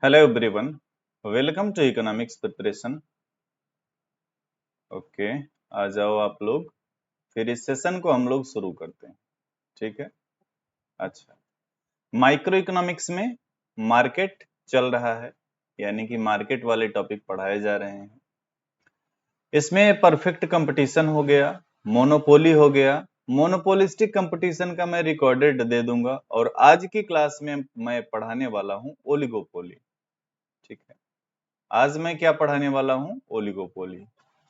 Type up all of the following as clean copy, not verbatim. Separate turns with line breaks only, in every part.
Hello everyone, welcome to economics preparation. Okay, आ जाओ आप लोग। फिर इस सेशन को हम लोग शुरू करते हैं। ठीक है। अच्छा, माइक्रो इकोनॉमिक्स में मार्केट चल रहा है, यानी कि मार्केट वाले टॉपिक पढ़ाए जा रहे हैं। इसमें परफेक्ट कंपटीशन हो गया, मोनोपोली हो गया। मोनोपोलिस्टिक कंपटीशन का मैं रिकॉर्डेड दे दूंगा, और आज की क्लास में मैं पढ़ाने वाला हूँ ओलिगोपोली। ठीक है, आज मैं क्या पढ़ाने वाला हूँ? ओलिगोपोली।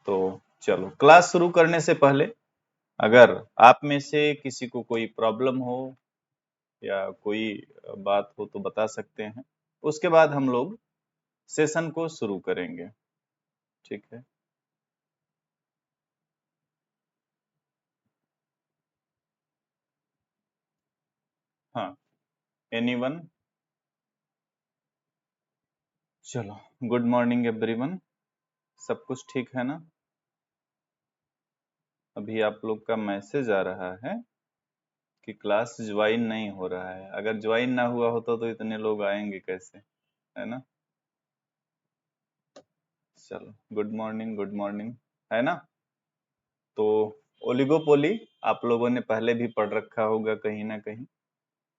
तो चलो, क्लास शुरू करने से पहले अगर आप में से किसी को कोई प्रॉब्लम हो या कोई बात हो तो बता सकते हैं। उसके बाद हम लोग सेशन को शुरू करेंगे। ठीक है। हाँ, एनीवन? चलो, गुड मॉर्निंग एवरीवन। सब कुछ ठीक है ना? अभी आप लोग का मैसेज आ रहा है कि क्लास ज्वाइन नहीं हो रहा है। अगर ज्वाइन ना हुआ होता तो इतने लोग आएंगे कैसे, है ना? चलो, गुड मॉर्निंग, गुड मॉर्निंग, है ना? तो ओलिगोपोली आप लोगों ने पहले भी पढ़ रखा होगा कहीं ना कहीं।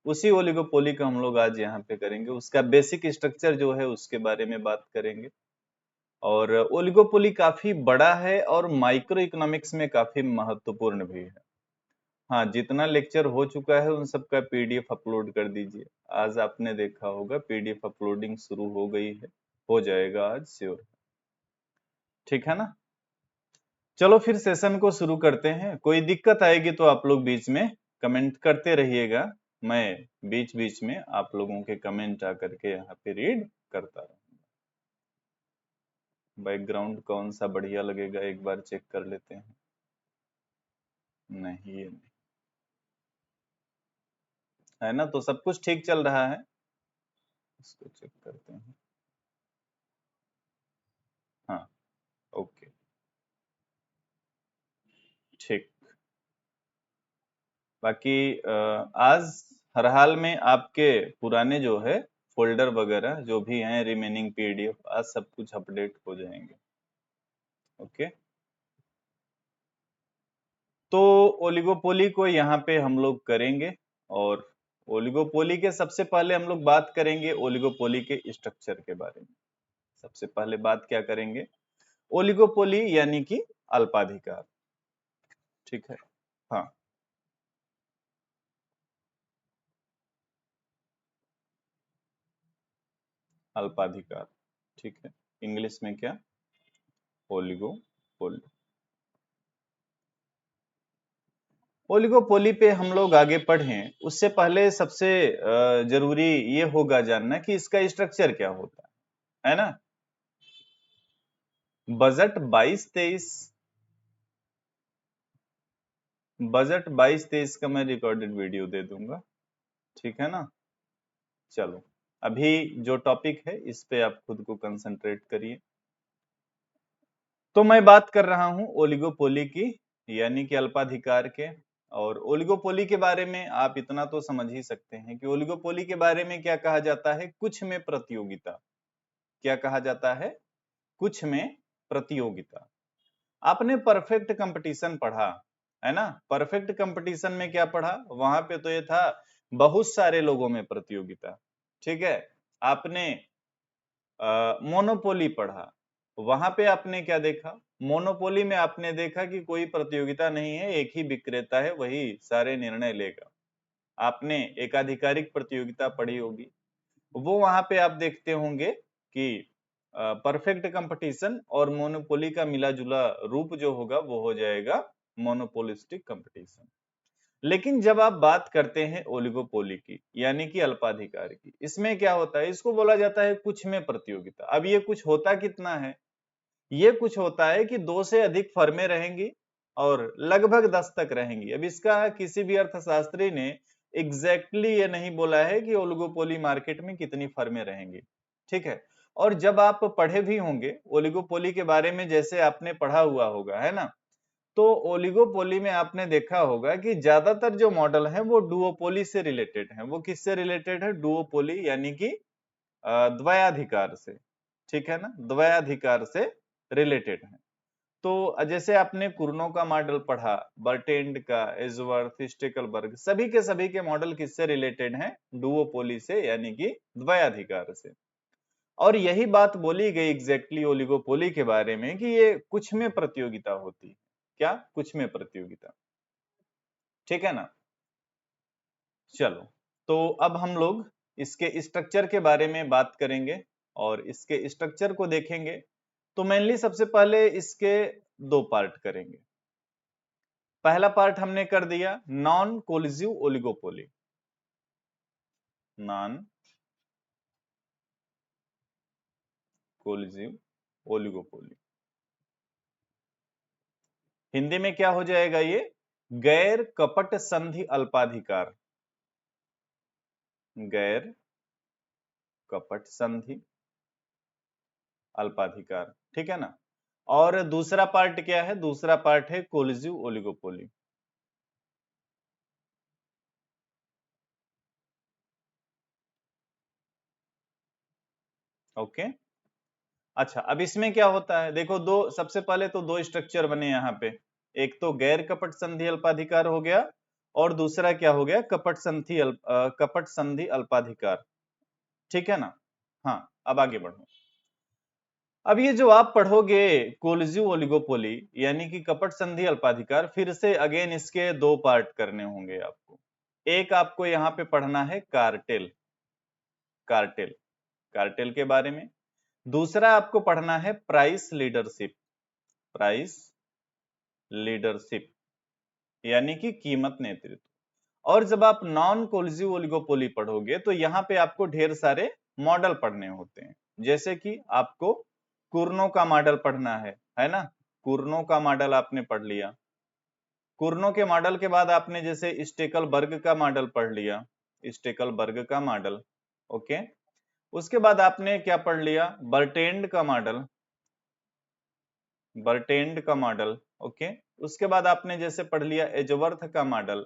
उसी ओलिगोपोली का हम लोग आज यहाँ पे करेंगे। उसका बेसिक स्ट्रक्चर जो है उसके बारे में बात करेंगे। और ओलिगोपोली काफी बड़ा है और माइक्रो इकोनॉमिक्स में काफी महत्वपूर्ण भी है। हाँ, जितना लेक्चर हो चुका है उन सब का पीडीएफ अपलोड कर दीजिए। आज आपने देखा होगा पीडीएफ अपलोडिंग शुरू हो गई है, हो जाएगा आज श्योर। ठीक है ना? चलो फिर सेशन को शुरू करते हैं। कोई दिक्कत आएगी तो आप लोग बीच में कमेंट करते रहिएगा। मैं बीच बीच में आप लोगों के कमेंट आकर के यहाँ पे रीड करता रहूंगा। बैकग्राउंड कौन सा बढ़िया लगेगा एक बार चेक कर लेते हैं। नहीं, ये नहीं है ना? तो सब कुछ ठीक चल रहा है, इसको चेक करते हैं। हाँ, ओके, ठीक। बाकी आज हर हाल में आपके पुराने जो है फोल्डर वगैरह जो भी हैं, रिमेनिंग पीडीएफ, आज सब कुछ अपडेट हो जाएंगे। ओके। तो ओलिगोपोली को यहाँ पे हम लोग करेंगे। और ओलिगोपोली के सबसे पहले हम लोग बात करेंगे ओलिगोपोली के स्ट्रक्चर के बारे में। सबसे पहले बात क्या करेंगे? ओलिगोपोली यानी कि अल्पाधिकार। ठीक है। हाँ, अल्पाधिकार। ठीक है। इंग्लिश में क्या? ओलिगोपोली। ओलिगोपोली पे हम लोग आगे बढ़ें उससे पहले सबसे जरूरी ये होगा जानना कि इसका स्ट्रक्चर क्या होता है ना? बजट 22-23, बजट 22-23 का मैं रिकॉर्डेड वीडियो दे दूंगा। ठीक है ना? चलो, अभी जो टॉपिक है इस पे आप खुद को कंसंट्रेट करिए। तो मैं बात कर रहा हूं ओलिगोपोली की, यानी कि अल्पाधिकार के। और ओलिगोपोली के बारे में आप इतना तो समझ ही सकते हैं कि ओलिगोपोली के बारे में क्या कहा जाता है? कुछ में प्रतियोगिता। क्या कहा जाता है? कुछ में प्रतियोगिता। आपने परफेक्ट कंपटीशन पढ़ा है ना? परफेक्ट कंपटीशन में क्या पढ़ा? वहां पे तो ये था बहुत सारे लोगों में प्रतियोगिता। ठीक है। आपने मोनोपोली पढ़ा, वहां पे आपने क्या देखा? मोनोपोली में आपने देखा कि कोई प्रतियोगिता नहीं है, एक ही विक्रेता है, वही सारे निर्णय लेगा। आपने एकाधिकारिक प्रतियोगिता पढ़ी होगी, वो वहां पे आप देखते होंगे कि परफेक्ट कंपटीशन और मोनोपोली का मिला जुला रूप जो होगा वो हो जाएगा मोनोपोलिस्टिक कंपटीशन। लेकिन जब आप बात करते हैं ओलिगोपोली की, यानी कि अल्पाधिकार की, इसमें क्या होता है? इसको बोला जाता है कुछ में प्रतियोगिता। अब ये कुछ होता कितना है? ये कुछ होता है कि दो से अधिक फर्में रहेंगी और लगभग 10 तक रहेंगी। अब इसका किसी भी अर्थशास्त्री ने एग्जैक्टली ये नहीं बोला है कि ओलिगोपोली मार्केट में कितनी फर्में रहेंगी। ठीक है। और जब आप पढ़े भी होंगे ओलिगोपोली के बारे में, जैसे आपने पढ़ा हुआ होगा, है ना? तो ओलिगोपोली में आपने देखा होगा कि ज्यादातर जो मॉडल है वो डुओपोली से रिलेटेड है। वो किससे रिलेटेड है? डुओपोली, यानी कि द्वयाधिकार से, ठीक है ना, द्वयाधिकार से रिलेटेड है। तो जैसे आपने कुर्नो का मॉडल पढ़ा, बर्टेंड का, एजवर्थ, स्टेकलबर्ग, सभी के मॉडल किससे रिलेटेड हैं? डुओपोली से, यानी कि द्वयाधिकार से। और यही बात बोली गई एग्जैक्टली ओलिगोपोली के बारे में कि ये कुछ में प्रतियोगिता होती है। क्या? कुछ में प्रतियोगिता, ठीक है ना। चलो, तो अब हम लोग इसके स्ट्रक्चर के बारे में बात करेंगे और इसके स्ट्रक्चर को देखेंगे। तो मेनली सबसे पहले इसके दो पार्ट करेंगे। पहला पार्ट हमने कर दिया non collusive oligopoly, non collusive oligopoly. Hindi में क्या हो जाएगा ये? गैर कपट संधि अल्पाधिकार, गैर कपट संधि अल्पाधिकार, ठीक है ना। और दूसरा पार्ट क्या है? दूसरा पार्ट है कोलिजिव ओलिगोपोली। ओके, अच्छा, अब इसमें क्या होता है देखो, दो, सबसे पहले तो दो स्ट्रक्चर बने यहाँ पे। एक तो गैर कपट संधि अल्पाधिकार हो गया और दूसरा क्या हो गया? कपट संधि अल्पाधिकार, ठीक है ना। हाँ, अब आगे बढ़ो। अब ये जो आप पढ़ोगे कोलिजिव ओलिगोपोली यानी कि कपट संधि अल्पाधिकार, फिर से अगेन इसके दो पार्ट करने होंगे आपको। एक आपको यहाँ पे पढ़ना है कार्टेल, कार्टेल, कार्टेल के बारे में। दूसरा आपको पढ़ना है प्राइस लीडरशिप, प्राइस लीडरशिप यानी कि कीमत नेतृत्व। और जब आप नॉन कोलिजिव ओलिगोपोली पढ़ोगे तो यहाँ पे आपको ढेर सारे मॉडल पढ़ने होते हैं। जैसे कि आपको कुर्नो का मॉडल पढ़ना है ना। कुर्नो का मॉडल आपने पढ़ लिया। कुर्नो के मॉडल के बाद आपने जैसे स्टेकलबर्ग का मॉडल पढ़ लिया, स्टेकलबर्ग का मॉडल, ओके। उसके बाद आपने क्या पढ़ लिया? बर्टेंड का मॉडल, बर्टेंड का मॉडल, ओके। उसके बाद आपने जैसे पढ़ लिया एजवर्थ का मॉडल।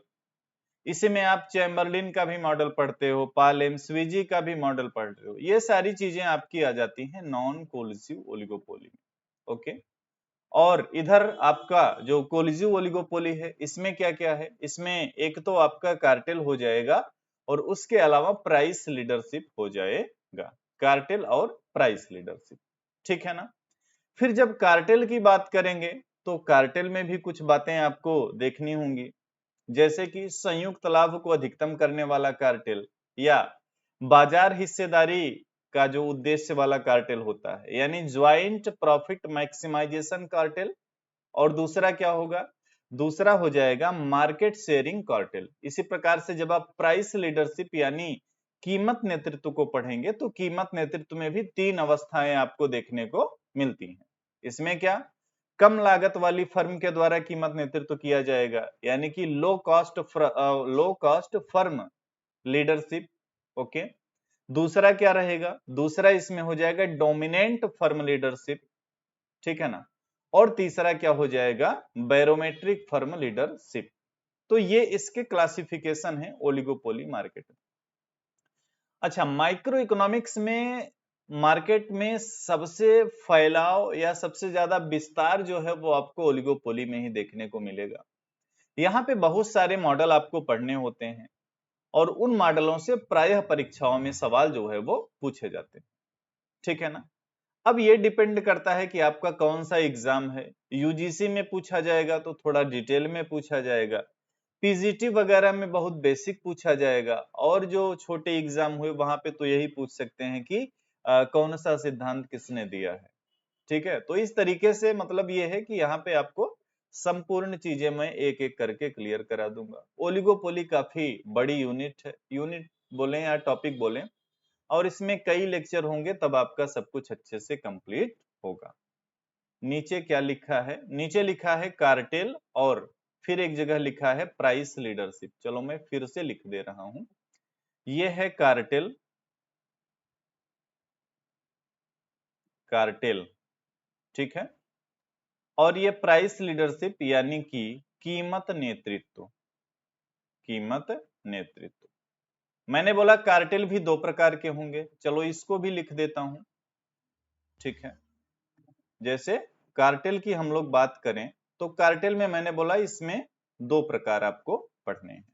इसी में आप चैम्बरलिन का भी मॉडल पढ़ते हो, पाल एमस्विजी का भी मॉडल पढ़ते हो। ये सारी चीजें आपकी आ जाती हैं नॉन कोलिजिव ओलिगोपोली में, ओके। और इधर आपका जो कोलिजिव ओलिगोपोली है, इसमें क्या क्या है? इसमें एक तो आपका कार्टेल हो जाएगा और उसके अलावा प्राइस लीडरशिप हो जाएगा, कार्टेल और प्राइस लीडरशिप, ठीक है ना। फिर जब कार्टेल की बात करेंगे तो कार्टेल में भी कुछ बातें आपको देखनी होंगी, जैसे कि संयुक्त लाभ को अधिकतम करने वाला कार्टेल या बाजार हिस्सेदारी का जो उद्देश्य वाला कार्टेल होता है, यानी ज्वाइंट प्रॉफिट मैक्सिमाइजेशन कार्टेल। और दूसरा क्या होगा? दूसरा हो जाएगा मार्केट शेयरिंग कार्टेल। इसी प्रकार से जब आप प्राइस लीडरशिप यानी कीमत नेतृत्व को पढ़ेंगे तो कीमत नेतृत्व में भी तीन अवस्थाएं आपको देखने को मिलती हैं। इसमें क्या? कम लागत वाली फर्म के द्वारा कीमत नेतृत्व किया जाएगा, यानी कि low cost firm leadership, okay. दूसरा क्या रहेगा? दूसरा इसमें हो जाएगा डोमिनेंट फर्म लीडरशिप, ठीक है ना। और तीसरा क्या हो जाएगा? Barometric firm leadership. तो ये इसके क्लासिफिकेशन है ओलिगोपोली मार्केट। अच्छा, माइक्रो इकोनॉमिक्स में मार्केट में सबसे फैलाव या सबसे ज्यादा विस्तार जो है वो आपको ओलिगोपोली में ही देखने को मिलेगा। यहाँ पे बहुत सारे मॉडल आपको पढ़ने होते हैं और उन मॉडलों से प्रायः परीक्षाओं में सवाल जो है वो पूछे जाते हैं, ठीक है ना। अब ये डिपेंड करता है कि आपका कौन सा एग्जाम है। यूजीसी में पूछा जाएगा तो थोड़ा डिटेल में पूछा जाएगा, पीजीटी वगैरह में बहुत बेसिक पूछा जाएगा, और जो छोटे एग्जाम हुए वहां पे तो यही पूछ सकते हैं कि कौन सा सिद्धांत किसने दिया है, ठीक है। तो इस तरीके से मतलब ये है कि यहाँ पे आपको संपूर्ण चीजें मैं एक एक करके क्लियर करा दूंगा। ओलिगोपोली काफी बड़ी यूनिट है, यूनिट बोले या टॉपिक बोले, और इसमें कई लेक्चर होंगे तब आपका सब कुछ अच्छे से कंप्लीट होगा। नीचे क्या लिखा है? नीचे लिखा है कार्टेल और फिर एक जगह लिखा है प्राइस लीडरशिप। चलो मैं फिर से लिख दे रहा हूं। ये है कार्टेल, कार्टेल, ठीक है। और ये प्राइस लीडरशिप यानी कि कीमत नेतृत्व, कीमत नेतृत्व, मैंने बोला कार्टेल भी दो प्रकार के होंगे, चलो इसको भी लिख देता हूं। ठीक है, जैसे कार्टेल की हम लोग बात करें तो कार्टेल में मैंने बोला इसमें दो प्रकार आपको पढ़ने हैं।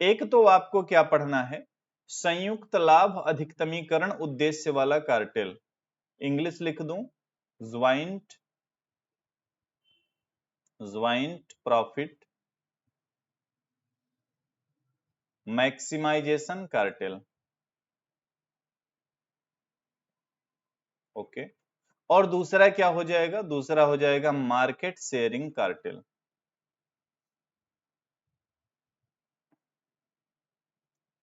एक तो आपको क्या पढ़ना है, संयुक्त लाभ अधिकतमीकरण उद्देश्य वाला कार्टेल। इंग्लिश लिख दूं, joint joint profit maximisation cartel. Okay, और दूसरा क्या हो जाएगा, दूसरा हो जाएगा मार्केट शेयरिंग कार्टेल।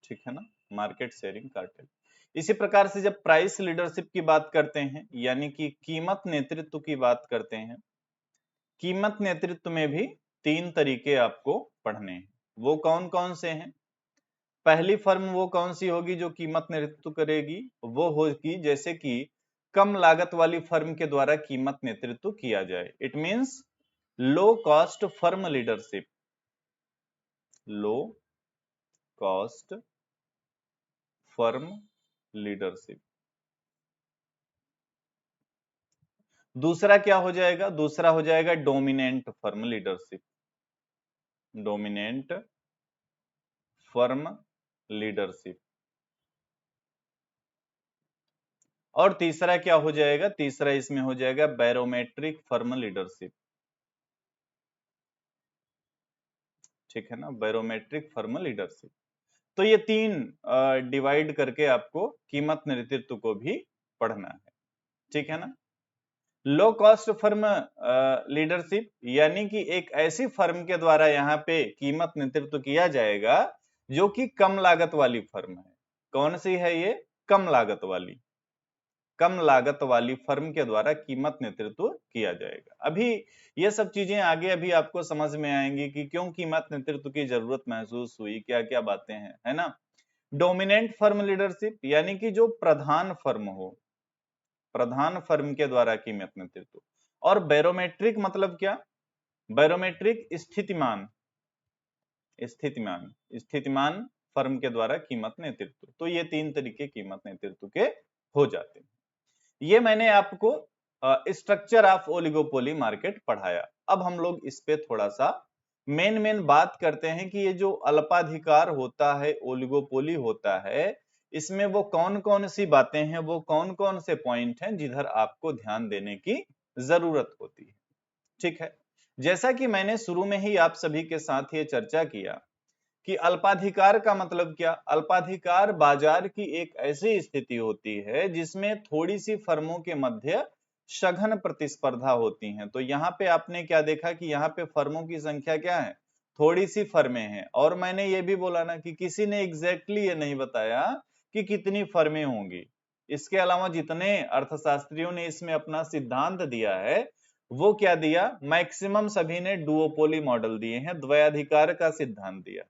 ठीक है ना, मार्केट शेयरिंग कार्टेल। इसी प्रकार से जब प्राइस लीडरशिप की बात करते हैं, यानी कि कीमत नेतृत्व की बात करते हैं, कीमत नेतृत्व में भी तीन तरीके आपको पढ़ने हैं। वो कौन कौन से हैं? पहली फर्म वो कौन सी होगी जो कीमत नेतृत्व करेगी, वो होगी जैसे कि कम लागत वाली फर्म के द्वारा कीमत नेतृत्व किया जाए। It means low cost firm leadership, low cost firm leadership. दूसरा क्या हो जाएगा, दूसरा हो जाएगा dominant firm leadership, dominant firm leadership. और तीसरा क्या हो जाएगा, तीसरा इसमें हो जाएगा बैरोमेट्रिक फर्म लीडरशिप। ठीक है ना, बैरोमेट्रिक फर्म लीडरशिप। तो ये तीन डिवाइड करके आपको कीमत नेतृत्व को भी पढ़ना है। ठीक है ना, लो कॉस्ट फर्म लीडरशिप यानी कि एक ऐसी फर्म के द्वारा यहाँ पे कीमत नेतृत्व किया जाएगा जो कि कम लागत वाली फर्म है। कौन सी है ये? कम लागत वाली, कम लागत वाली फर्म के द्वारा कीमत नेतृत्व किया जाएगा। अभी ये सब चीजें आगे अभी आपको समझ में आएंगी कि क्यों कीमत नेतृत्व की जरूरत महसूस हुई, क्या क्या बातें हैं, है ना। डोमिनेंट फर्म लीडरशिप यानी कि जो प्रधान फर्म हो, प्रधान फर्म के द्वारा कीमत नेतृत्व। और बैरोमेट्रिक मतलब क्या? बैरोमेट्रिक स्थितिमान, स्थितिमान, स्थितिमान फर्म के द्वारा कीमत नेतृत्व। तो ये तीन तरीके कीमत नेतृत्व के हो जाते हैं। ये मैंने आपको स्ट्रक्चर ऑफ ओलिगोपोली मार्केट पढ़ाया। अब हम लोग इस पे थोड़ा सा मेन बात करते हैं कि ये जो अल्पाधिकार होता है, ओलिगोपोली होता है, इसमें वो कौन कौन सी बातें हैं, वो कौन कौन से पॉइंट हैं जिधर आपको ध्यान देने की जरूरत होती है। ठीक है, जैसा कि मैंने शुरू में ही आप सभी के साथ ये चर्चा किया कि अल्पाधिकार का मतलब क्या? अल्पाधिकार बाजार की एक ऐसी स्थिति होती है जिसमें थोड़ी सी फर्मों के मध्य सघन प्रतिस्पर्धा होती है। तो यहाँ पे आपने क्या देखा कि यहाँ पे फर्मों की संख्या क्या है? थोड़ी सी फर्में हैं। और मैंने ये भी बोला ना कि किसी ने एग्जैक्टली ये नहीं बताया कि कितनी फर्में होंगी। इसके अलावा जितने अर्थशास्त्रियों ने इसमें अपना सिद्धांत दिया है, वो क्या दिया? मैक्सिमम सभी ने डुओपोली मॉडल दिए हैं, द्वयाधिकार का सिद्धांत दिया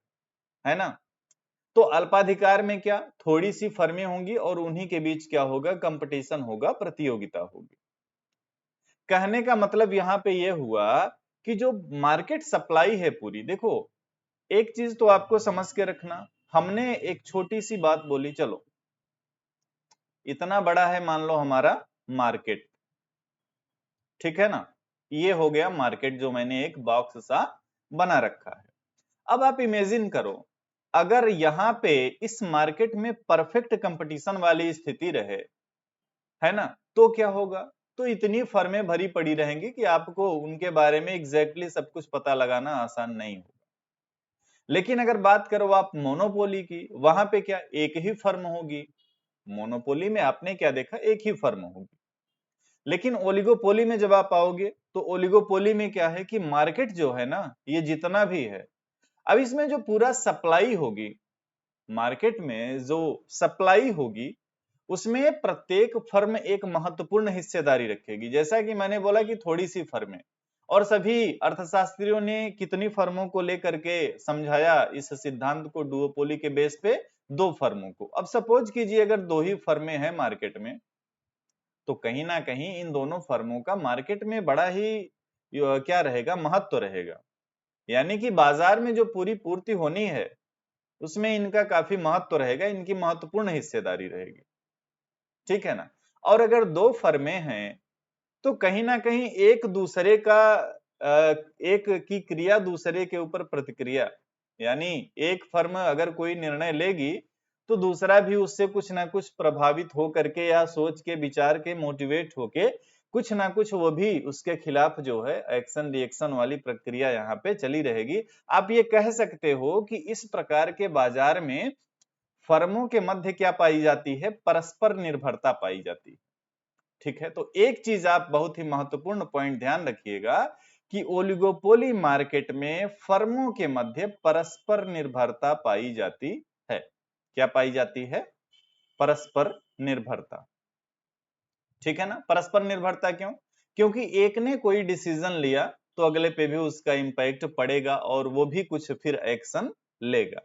है ना। तो अल्पाधिकार में क्या, थोड़ी सी फर्में होंगी और उन्हीं के बीच क्या होगा? कंपटीशन होगा, प्रतियोगिता होगी। कहने का मतलब यहां पे यह हुआ कि जो मार्केट सप्लाई है पूरी, देखो एक चीज तो आपको समझ के रखना, हमने एक छोटी सी बात बोली, चलो इतना बड़ा है मान लो हमारा मार्केट, ठीक है ना, ये हो गया मार्केट जो मैंने एक बॉक्स सा बना रखा है। अब आप इमेजिन करो अगर यहाँ पे इस मार्केट में परफेक्ट कंपटीशन वाली स्थिति रहे, है ना, तो क्या होगा? तो इतनी फर्में भरी पड़ी रहेंगी कि आपको उनके बारे में एग्जैक्टली सब कुछ पता लगाना आसान नहीं होगा। लेकिन अगर बात करो आप मोनोपोली की, वहां पे क्या एक ही फर्म होगी। मोनोपोली में आपने क्या देखा? एक ही फर्म होगी। लेकिन ओलिगोपोली में जब आप आओगे तो ओलिगोपोली में क्या है कि मार्केट जो है ना, ये जितना भी है, अब इसमें जो पूरा सप्लाई होगी, मार्केट में जो सप्लाई होगी, उसमें प्रत्येक फर्म एक महत्वपूर्ण हिस्सेदारी रखेगी। जैसा कि मैंने बोला कि थोड़ी सी फर्में, और सभी अर्थशास्त्रियों ने कितनी फर्मों को लेकर के समझाया इस सिद्धांत को? डुओपोली के बेस पे दो फर्मों को। अब सपोज कीजिए अगर दो ही फर्में हैं मार्केट में, तो कहीं ना कहीं इन दोनों फर्मों का मार्केट में बड़ा ही क्या रहेगा? महत्व रहेगा। यानी कि बाजार में जो पूरी पूर्ति होनी है, उसमें इनका काफी महत्व रहेगा, इनकी महत्वपूर्ण हिस्सेदारी रहेगी, ठीक है ना। और अगर दो फर्में हैं तो कहीं ना कहीं एक दूसरे का एक की क्रिया दूसरे के ऊपर प्रतिक्रिया, यानी एक फर्म अगर कोई निर्णय लेगी तो दूसरा भी उससे कुछ ना कुछ प्रभावित हो करके या सोच के विचार के मोटिवेट होके कुछ ना कुछ वो भी उसके खिलाफ जो है एक्शन रिएक्शन वाली प्रक्रिया यहाँ पे चली रहेगी। आप ये कह सकते हो कि इस प्रकार के बाजार में फर्मों के मध्य क्या पाई जाती है, परस्पर निर्भरता पाई जाती है, ठीक है। तो एक चीज आप बहुत ही महत्वपूर्ण पॉइंट ध्यान रखिएगा कि ओलिगोपोली मार्केट में फर्मों के मध्य परस्पर निर्भरता पाई जाती है। क्या पाई जाती है? परस्पर निर्भरता, ठीक है ना। परस्पर निर्भरता क्यों? क्योंकि एक ने कोई डिसीजन लिया तो अगले पे भी उसका इंपैक्ट पड़ेगा और वो भी कुछ फिर एक्शन लेगा।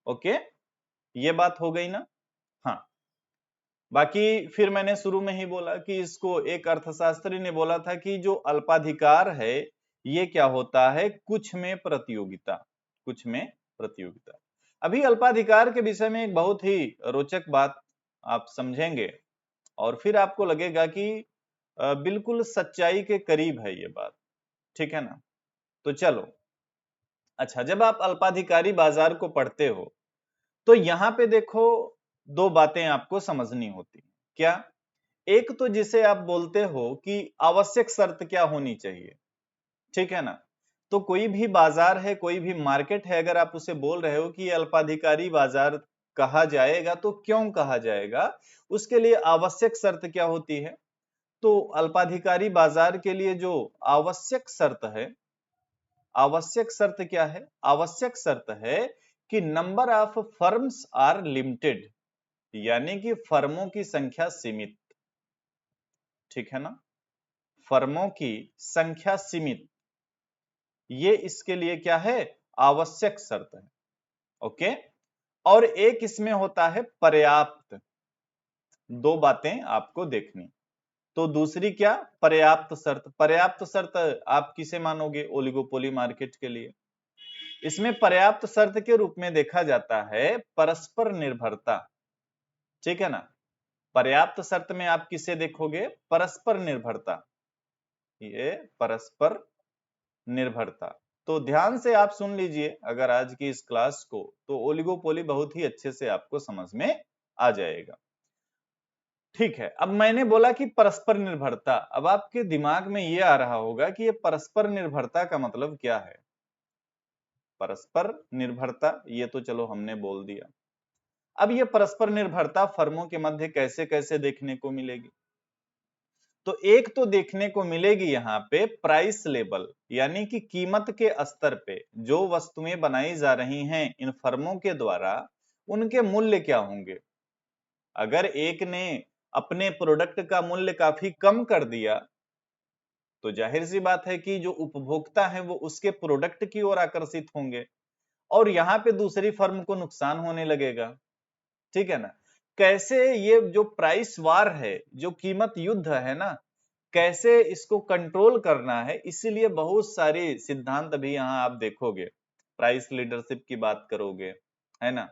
ओके, ये बात हो गई ना। हाँ, बाकी फिर मैंने शुरू में ही बोला कि इसको एक अर्थशास्त्री ने बोला था कि जो अल्पाधिकार है ये क्या होता है, कुछ में प्रतियोगिता, कुछ में प्रतियोगिता। अभी अल्पाधिकार के विषय में एक बहुत ही रोचक बात आप समझेंगे और फिर आपको लगेगा कि बिल्कुल सच्चाई के करीब है ये बात, ठीक है ना। तो चलो, अच्छा, जब आप अल्पाधिकारी बाजार को पढ़ते हो तो यहाँ पे देखो दो बातें आपको समझनी होती हैं। क्या? एक तो जिसे आप बोलते हो कि आवश्यक शर्त क्या होनी चाहिए, ठीक है ना। तो कोई भी बाजार है, कोई भी मार्केट है, अगर आप उसे बोल रहे हो कि ये अल्पाधिकारी बाजार कहा जाएगा तो क्यों कहा जाएगा, उसके लिए आवश्यक शर्त क्या होती है। तो अल्पाधिकारी बाजार के लिए जो आवश्यक शर्त है, आवश्यक शर्त क्या है? आवश्यक शर्त है कि number of firms are limited, यानी कि फर्मों की संख्या सीमित, ठीक है ना। फर्मों की संख्या सीमित, ये इसके लिए क्या है? आवश्यक शर्त है। ओके, और एक इसमें होता है पर्याप्त। दो बातें आपको देखनी। तो दूसरी क्या? पर्याप्त शर्त। पर्याप्त शर्त आप किसे मानोगे? ओलिगोपोली मार्केट के लिए। इसमें पर्याप्त शर्त के रूप में देखा जाता है परस्पर निर्भरता, ठीक है ना। पर्याप्त शर्त में आप किसे देखोगे? परस्पर निर्भरता, ये परस्पर निर्भरता। तो ध्यान से आप सुन लीजिए अगर आज की इस क्लास को, तो ओलिगोपोली बहुत ही अच्छे से आपको समझ में आ जाएगा, ठीक है। अब मैंने बोला कि परस्पर निर्भरता, अब आपके दिमाग में ये आ रहा होगा कि ये परस्पर निर्भरता का मतलब क्या है। परस्पर निर्भरता ये तो चलो हमने बोल दिया। अब ये परस्पर निर्भरता फर्मों के मध्य कैसे कैसे देखने को मिलेगी? तो एक तो देखने को मिलेगी यहाँ पे प्राइस लेवल, यानी कि कीमत के स्तर पे जो वस्तुएं बनाई जा रही हैं इन फर्मों के द्वारा, उनके मूल्य क्या होंगे। अगर एक ने अपने प्रोडक्ट का मूल्य काफी कम कर दिया तो जाहिर सी बात है कि जो उपभोक्ता है वो उसके प्रोडक्ट की ओर आकर्षित होंगे और यहाँ पे दूसरी फर्म को नुकसान होने लगेगा, ठीक है ना। कैसे ये जो प्राइस वार है, जो कीमत युद्ध है ना, कैसे इसको कंट्रोल करना है, इसीलिए बहुत सारे सिद्धांत अभी यहाँ आप देखोगे। प्राइस लीडरशिप की बात करोगे, है ना,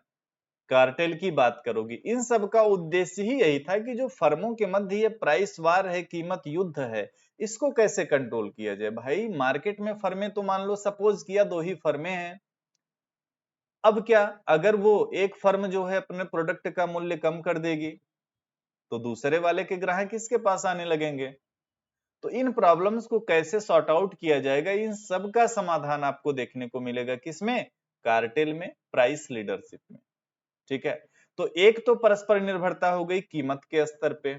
कार्टेल की बात करोगे, इन सब का उद्देश्य ही यही था कि जो फर्मों के मध्य ये प्राइस वार है, कीमत युद्ध है, इसको कैसे कंट्रोल किया जाए। भाई मार्केट में फर्में तो मान लो सपोज किया दो ही फर्में हैं, अब क्या अगर वो एक फर्म जो है अपने प्रोडक्ट का मूल्य कम कर देगी तो दूसरे वाले के ग्राहक किसके पास आने लगेंगे। तो इन प्रॉब्लम्स को कैसे सॉर्ट आउट किया जाएगा, इन सब का समाधान आपको देखने को मिलेगा किसमें? कार्टेल में, प्राइस लीडरशिप में, ठीक है। तो एक तो परस्पर निर्भरता हो गई कीमत के स्तर पे,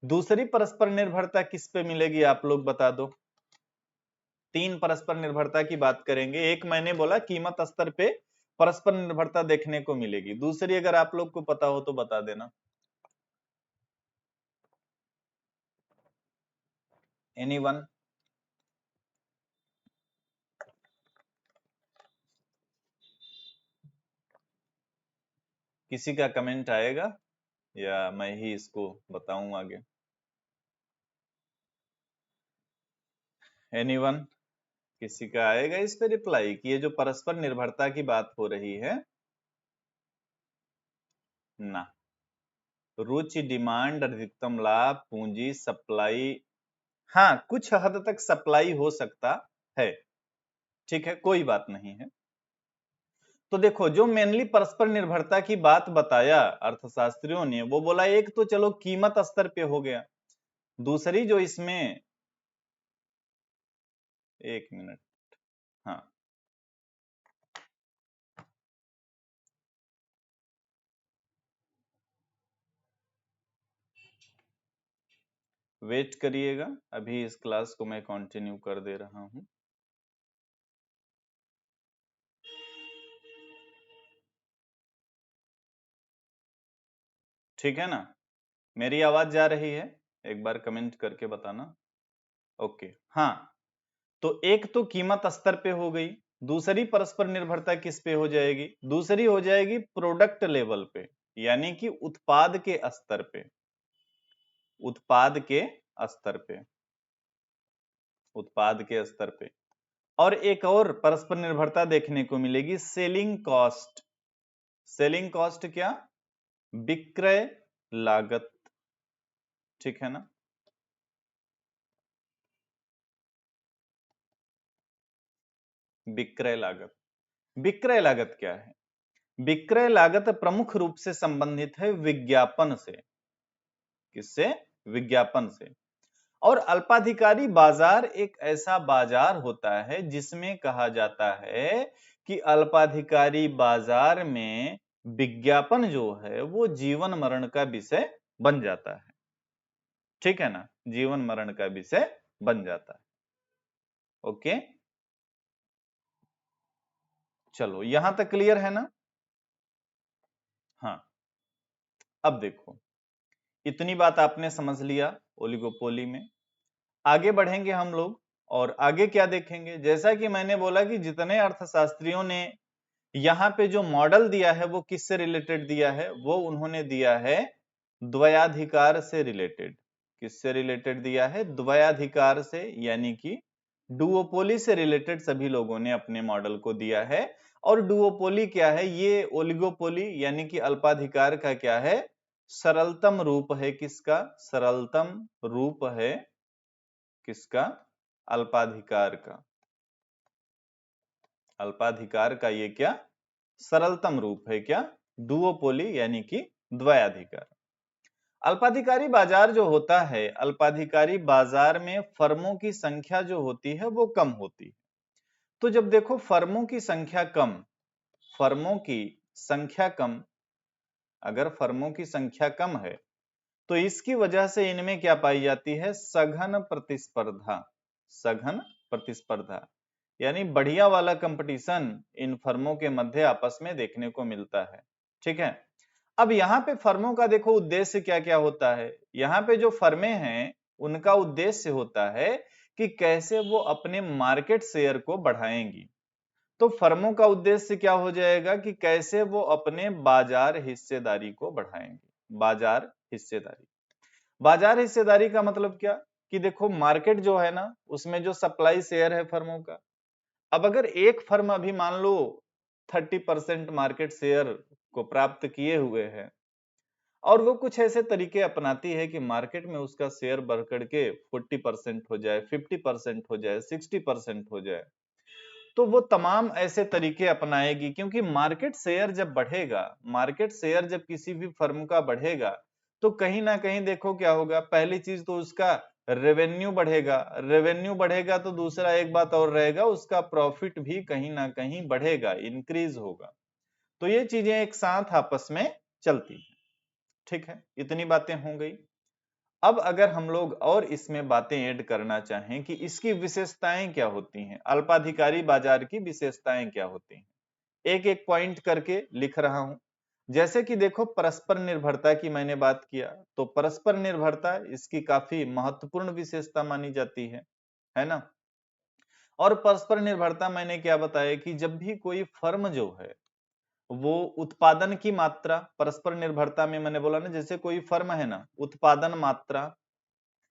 दूसरी परस्पर निर्भरता किस पे मिलेगी आप लोग बता दो। तीन परस्पर निर्भरता की बात करेंगे। एक मैंने बोला कीमत स्तर पे परस्पर निर्भरता देखने को मिलेगी, दूसरी अगर आप लोग को पता हो तो बता देना। एनीवन? किसी का कमेंट आएगा या मैं ही इसको बताऊं आगे? एनीवन? किसी का आएगा इस पे रिप्लाई कि ये जो परस्पर निर्भरता की बात हो रही है ना। रुचि, डिमांड, अधिकतम लाभ, पूंजी, सप्लाई, हाँ कुछ हद तक सप्लाई हो सकता है, ठीक है, कोई बात नहीं है। तो देखो जो मेनली परस्पर निर्भरता की बात बताया अर्थशास्त्रियों ने, वो बोला एक तो चलो कीमत स्तर पे हो गया, दूसरी जो इसमें, एक मिनट, हाँ वेट करिएगा, अभी इस क्लास को मैं कंटिन्यू कर दे रहा हूं। ठीक है ना, मेरी आवाज जा रही है? एक बार कमेंट करके बताना। ओके, हाँ तो एक तो कीमत स्तर पे हो गई, दूसरी परस्पर निर्भरता किस पे हो जाएगी, दूसरी हो जाएगी प्रोडक्ट लेवल पे, यानी कि उत्पाद के स्तर पे, उत्पाद के स्तर पे, उत्पाद के स्तर पे। और एक और परस्पर निर्भरता देखने को मिलेगी, सेलिंग कॉस्ट। सेलिंग कॉस्ट क्या? विक्रय लागत, ठीक है ना। विक्रय लागत, विक्रय लागत क्या है? विक्रय लागत प्रमुख रूप से संबंधित है विज्ञापन से। किससे? विज्ञापन से। और अल्पाधिकारी बाजार एक ऐसा बाजार होता है जिसमें कहा जाता है कि अल्पाधिकारी बाजार में विज्ञापन जो है वो जीवन मरण का विषय बन जाता है, ठीक है ना, जीवन मरण का विषय बन जाता है। ओके, चलो यहां तक क्लियर है ना। हाँ, अब देखो इतनी बात आपने समझ लिया ओलिगोपोली में। आगे बढ़ेंगे हम लोग और आगे क्या देखेंगे, जैसा कि मैंने बोला कि जितने अर्थशास्त्रियों ने यहाँ पे जो मॉडल दिया है वो किससे रिलेटेड दिया है, वो उन्होंने दिया है द्वयाधिकार से रिलेटेड। किससे रिलेटेड दिया है? द्वयाधिकार से, यानी कि डुओपोली से रिलेटेड सभी लोगों ने अपने मॉडल को दिया है। और डुओपोली क्या है? ये ओलिगोपोली यानी कि अल्पाधिकार का क्या है? सरलतम रूप है। किसका सरलतम रूप है? किसका? अल्पाधिकार का। अल्पाधिकार का ये क्या सरलतम रूप है? क्या? डुओपोली यानी कि द्वयाधिकार। अल्पाधिकारी बाजार जो होता है, अल्पाधिकारी बाजार में फर्मों की संख्या जो होती है वो कम होती है। तो जब देखो फर्मों की संख्या कम, फर्मों की संख्या कम, अगर फर्मों की संख्या कम है तो इसकी वजह से इनमें क्या पाई जाती है? सघन प्रतिस्पर्धा। सघन प्रतिस्पर्धा यानी बढ़िया वाला कंपटीशन इन फर्मों के मध्य आपस में देखने को मिलता है, ठीक है। अब यहाँ पे फर्मों का देखो उद्देश्य क्या क्या होता है। यहाँ पे जो फर्में हैं उनका उद्देश्य होता है कि कैसे वो अपने मार्केट शेयर को बढ़ाएंगी। तो फर्मों का उद्देश्य क्या हो जाएगा कि कैसे वो अपने बाजार हिस्सेदारी को बढ़ाएंगे। बाजार हिस्सेदारी, बाजार हिस्सेदारी का मतलब क्या कि देखो मार्केट जो है ना उसमें जो सप्लाई शेयर है फर्मों का, अब अगर एक फर्म अभी मान लो 30% मार्केट शेयर को प्राप्त किए हुए है और वो कुछ ऐसे तरीके अपनाती है कि मार्केट में उसका शेयर बढ़ करके 40% हो जाए, 50% हो जाए, 60% हो जाए, तो वो तमाम ऐसे तरीके अपनाएगी। क्योंकि मार्केट शेयर जब बढ़ेगा, मार्केट शेयर जब किसी भी फर्म का बढ़ेगा तो कहीं ना कहीं देखो क्या होगा, पहली चीज तो उसका रेवेन्यू बढ़ेगा, रेवेन्यू बढ़ेगा तो दूसरा एक बात और रहेगा, उसका प्रॉफिट भी कहीं ना कहीं बढ़ेगा, इंक्रीज होगा। तो ये चीजें एक साथ आपस में चलती हैं, ठीक है। इतनी बातें हो गई। अब अगर हम लोग और इसमें बातें ऐड करना चाहें कि इसकी विशेषताएं क्या होती हैं, अल्पाधिकारी बाजार की विशेषताएं क्या होती हैं, एक एक पॉइंट करके लिख रहा हूं। जैसे कि देखो परस्पर निर्भरता की मैंने बात किया, तो परस्पर निर्भरता इसकी काफी महत्वपूर्ण विशेषता मानी जाती है ना। और परस्पर निर्भरता मैंने क्या बताया कि जब भी कोई फर्म जो है वो उत्पादन की मात्रा, परस्पर निर्भरता में मैंने बोला ना, जैसे कोई फर्म है ना, उत्पादन मात्रा,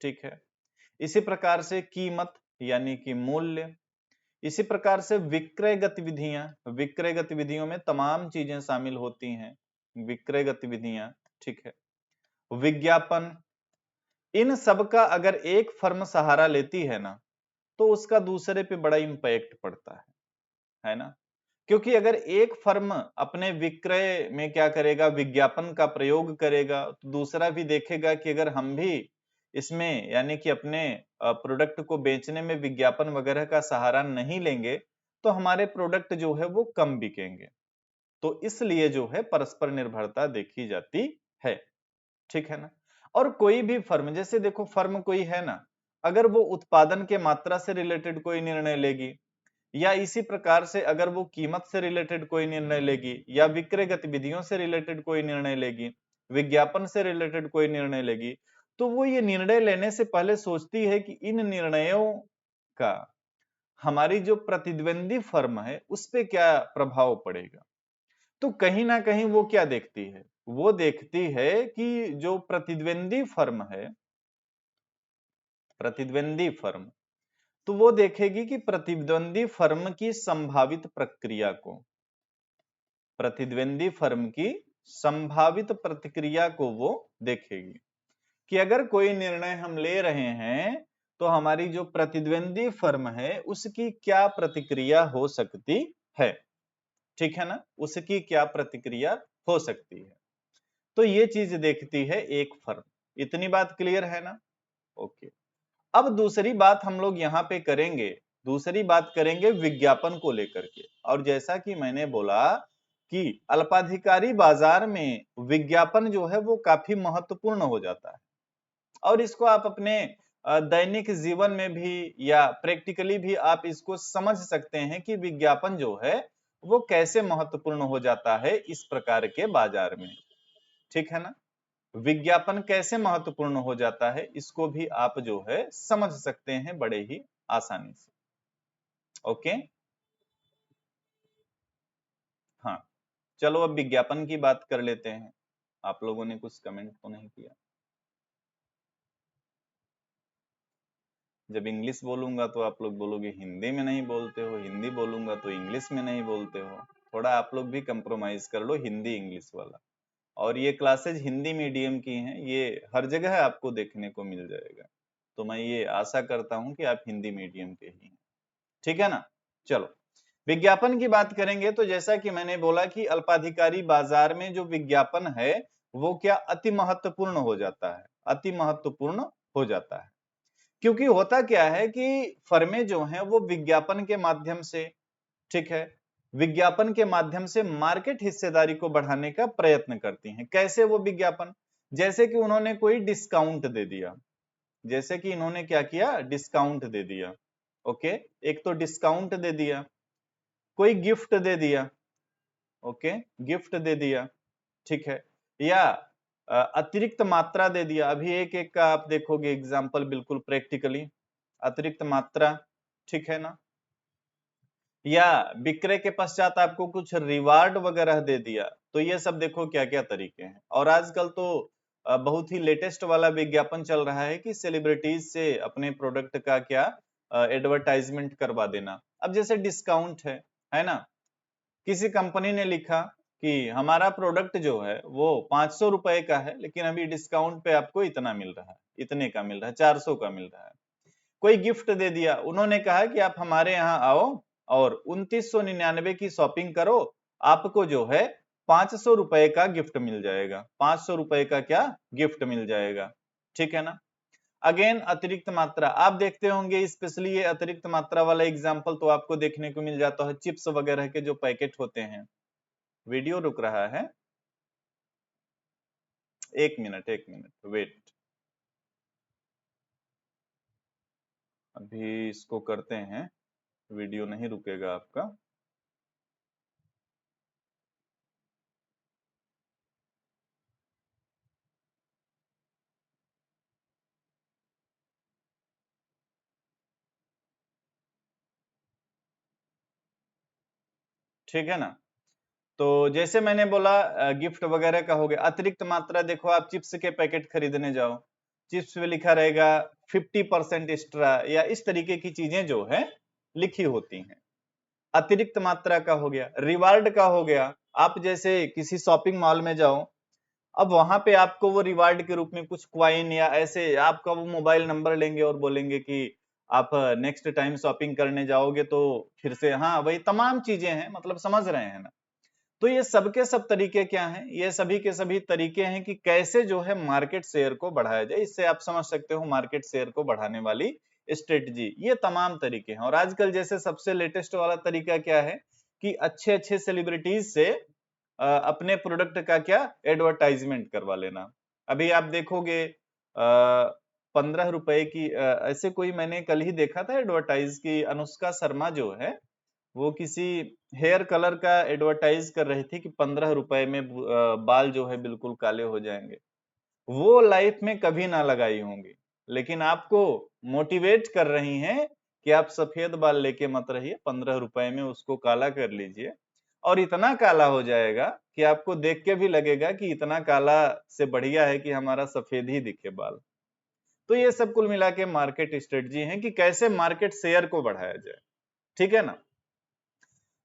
ठीक है, इसी प्रकार से कीमत यानी कि मूल्य, इसी प्रकार से विक्रय गतिविधियां, विक्रय गतिविधियों में तमाम चीजें शामिल होती हैं, विक्रय गतिविधियां, ठीक है, विज्ञापन, इन सब का अगर एक फर्म सहारा लेती है ना, तो उसका दूसरे पे बड़ा इंपैक्ट पड़ता है ना। क्योंकि अगर एक फर्म अपने विक्रय में क्या करेगा, विज्ञापन का प्रयोग करेगा, तो दूसरा भी देखेगा कि अगर हम भी इसमें यानी कि अपने प्रोडक्ट को बेचने में विज्ञापन वगैरह का सहारा नहीं लेंगे, तो हमारे प्रोडक्ट जो है वो कम बिकेंगे। तो इसलिए जो है परस्पर निर्भरता देखी जाती है, ठीक है ना। और कोई भी फर्म, जैसे देखो फर्म कोई है ना, अगर वो उत्पादन के मात्रा से रिलेटेड कोई निर्णय लेगी, या इसी प्रकार से अगर वो कीमत से रिलेटेड कोई निर्णय लेगी, या विक्रय गतिविधियों से रिलेटेड कोई निर्णय लेगी, विज्ञापन से रिलेटेड कोई निर्णय लेगी, तो वो ये निर्णय लेने से पहले सोचती है कि इन निर्णयों का हमारी जो प्रतिद्वंदी फर्म है उस पे क्या प्रभाव पड़ेगा। तो कहीं ना कहीं वो क्या देखती है, वो देखती है कि जो प्रतिद्वंदी फर्म है, प्रतिद्वंदी फर्म, तो वो देखेगी कि प्रतिद्वंदी फर्म की संभावित प्रक्रिया को, प्रतिद्वंदी फर्म की संभावित प्रतिक्रिया को वो देखेगी कि अगर कोई निर्णय हम ले रहे हैं तो हमारी जो प्रतिद्वंदी फर्म है उसकी क्या प्रतिक्रिया हो सकती है, ठीक है ना, उसकी क्या प्रतिक्रिया हो सकती है। तो ये चीज देखती है एक फर्म। इतनी बात क्लियर है ना? ओके। अब दूसरी बात हम लोग यहाँ पे करेंगे, दूसरी बात करेंगे विज्ञापन को लेकर के। और जैसा कि मैंने बोला कि अल्पाधिकारी बाजार में विज्ञापन जो है वो काफी महत्वपूर्ण हो जाता है, और इसको आप अपने दैनिक जीवन में भी या प्रैक्टिकली भी आप इसको समझ सकते हैं कि विज्ञापन जो है वो कैसे महत्वपूर्ण हो जाता है इस प्रकार के बाजार में, ठीक है ना। विज्ञापन कैसे महत्वपूर्ण हो जाता है इसको भी आप जो है समझ सकते हैं बड़े ही आसानी से। ओके, हाँ, चलो अब विज्ञापन की बात कर लेते हैं। आप लोगों ने कुछ कमेंट तो नहीं किया? जब इंग्लिश बोलूंगा तो आप लोग बोलोगे हिंदी में नहीं बोलते हो, हिंदी बोलूंगा तो इंग्लिश में नहीं बोलते हो। थोड़ा आप लोग भी कंप्रोमाइज कर लो हिंदी इंग्लिश वाला। और ये क्लासेज हिंदी मीडियम की हैं, ये हर जगह आपको देखने को मिल जाएगा। तो मैं ये आशा करता हूं कि आप हिंदी मीडियम के ही हैं, ठीक है ना। चलो विज्ञापन की बात करेंगे तो जैसा कि मैंने बोला कि अल्पाधिकारी बाजार में जो विज्ञापन है वो क्या अति महत्वपूर्ण हो जाता है, अति महत्वपूर्ण हो जाता है। क्योंकि होता क्या है कि फर्में जो हैं वो विज्ञापन के माध्यम से, ठीक है, विज्ञापन के माध्यम से मार्केट हिस्सेदारी को बढ़ाने का प्रयत्न करती हैं। कैसे वो विज्ञापन? जैसे कि उन्होंने कोई डिस्काउंट दे दिया, जैसे कि इन्होंने क्या किया, डिस्काउंट दे दिया। ओके, एक तो डिस्काउंट दे दिया, कोई गिफ्ट दे दिया, ओके, गिफ्ट दे दिया, ठीक है, या अतिरिक्त मात्रा दे दिया। अभी एक एक का आप देखोगे एग्जाम्पल बिल्कुल प्रैक्टिकली, अतिरिक्त मात्रा, ठीक है ना, या विक्रय के पश्चात आपको कुछ रिवार्ड वगैरह दे दिया। तो ये सब देखो क्या क्या तरीके हैं। और आजकल तो बहुत ही लेटेस्ट वाला विज्ञापन चल रहा है कि सेलिब्रिटीज से अपने प्रोडक्ट का क्या एडवर्टाइजमेंट करवा देना। अब जैसे डिस्काउंट है ना, किसी कंपनी ने लिखा कि हमारा प्रोडक्ट जो है वो 500 रुपए का है, लेकिन अभी डिस्काउंट पे आपको इतना मिल रहा है, इतने का मिल रहा है, 400 का मिल रहा है। कोई गिफ्ट दे दिया, उन्होंने कहा कि आप हमारे यहाँ आओ और 2999 की शॉपिंग करो, आपको जो है 500 रुपए का गिफ्ट मिल जाएगा, 500 रुपए का क्या गिफ्ट मिल जाएगा, ठीक है ना। अगेन अतिरिक्त मात्रा आप देखते होंगे, स्पेशली ये अतिरिक्त मात्रा वाला एग्जाम्पल तो आपको देखने को मिल जाता है चिप्स वगैरह के जो पैकेट होते हैं। वीडियो रुक रहा है, एक मिनट वेट, अभी इसको करते हैं, वीडियो नहीं रुकेगा आपका। ठीक है ना। तो जैसे मैंने बोला गिफ्ट वगैरह का हो गया। अतिरिक्त मात्रा देखो, आप चिप्स के पैकेट खरीदने जाओ, चिप्स पे लिखा रहेगा 50% एक्स्ट्रा, या इस तरीके की चीजें जो है लिखी होती हैं। अतिरिक्त मात्रा का हो गया। रिवार्ड का हो गया, आप जैसे किसी शॉपिंग मॉल में जाओ, अब वहां पे आपको वो रिवार्ड के रूप में कुछ क्वाइन या ऐसे आपका वो मोबाइल नंबर लेंगे और बोलेंगे कि आप नेक्स्ट टाइम शॉपिंग करने जाओगे तो फिर से, हाँ वही तमाम चीजें हैं, मतलब समझ रहे हैं ना। तो ये सबके सब तरीके क्या हैं, ये सभी के सभी तरीके हैं कि कैसे जो है मार्केट शेयर को बढ़ाया जाए। इससे आप समझ सकते हो मार्केट शेयर को बढ़ाने वाली स्ट्रेटजी, ये तमाम तरीके हैं। और आजकल जैसे सबसे लेटेस्ट वाला तरीका क्या है कि अच्छे अच्छे सेलिब्रिटीज से अपने प्रोडक्ट का क्या एडवर्टाइजमेंट करवा लेना। अभी आप देखोगे 15 रुपए की ऐसे कोई, मैंने कल ही देखा था एडवर्टाइज की, अनुष्का शर्मा जो है वो किसी हेयर कलर का एडवर्टाइज कर रही थी कि 15 रुपए में बाल जो है बिल्कुल काले हो जाएंगे। वो लाइफ में कभी ना लगाई होंगी, लेकिन आपको मोटिवेट कर रही हैं कि आप सफेद बाल लेके मत रहिए, 15 रुपए में उसको काला कर लीजिए और इतना काला हो जाएगा कि आपको देख के भी लगेगा कि इतना काला से बढ़िया है कि हमारा सफेद ही दिखे बाल। तो ये सब कुल मिला के मार्केट स्ट्रेटजी है कि कैसे मार्केट शेयर को बढ़ाया जाए, ठीक है ना।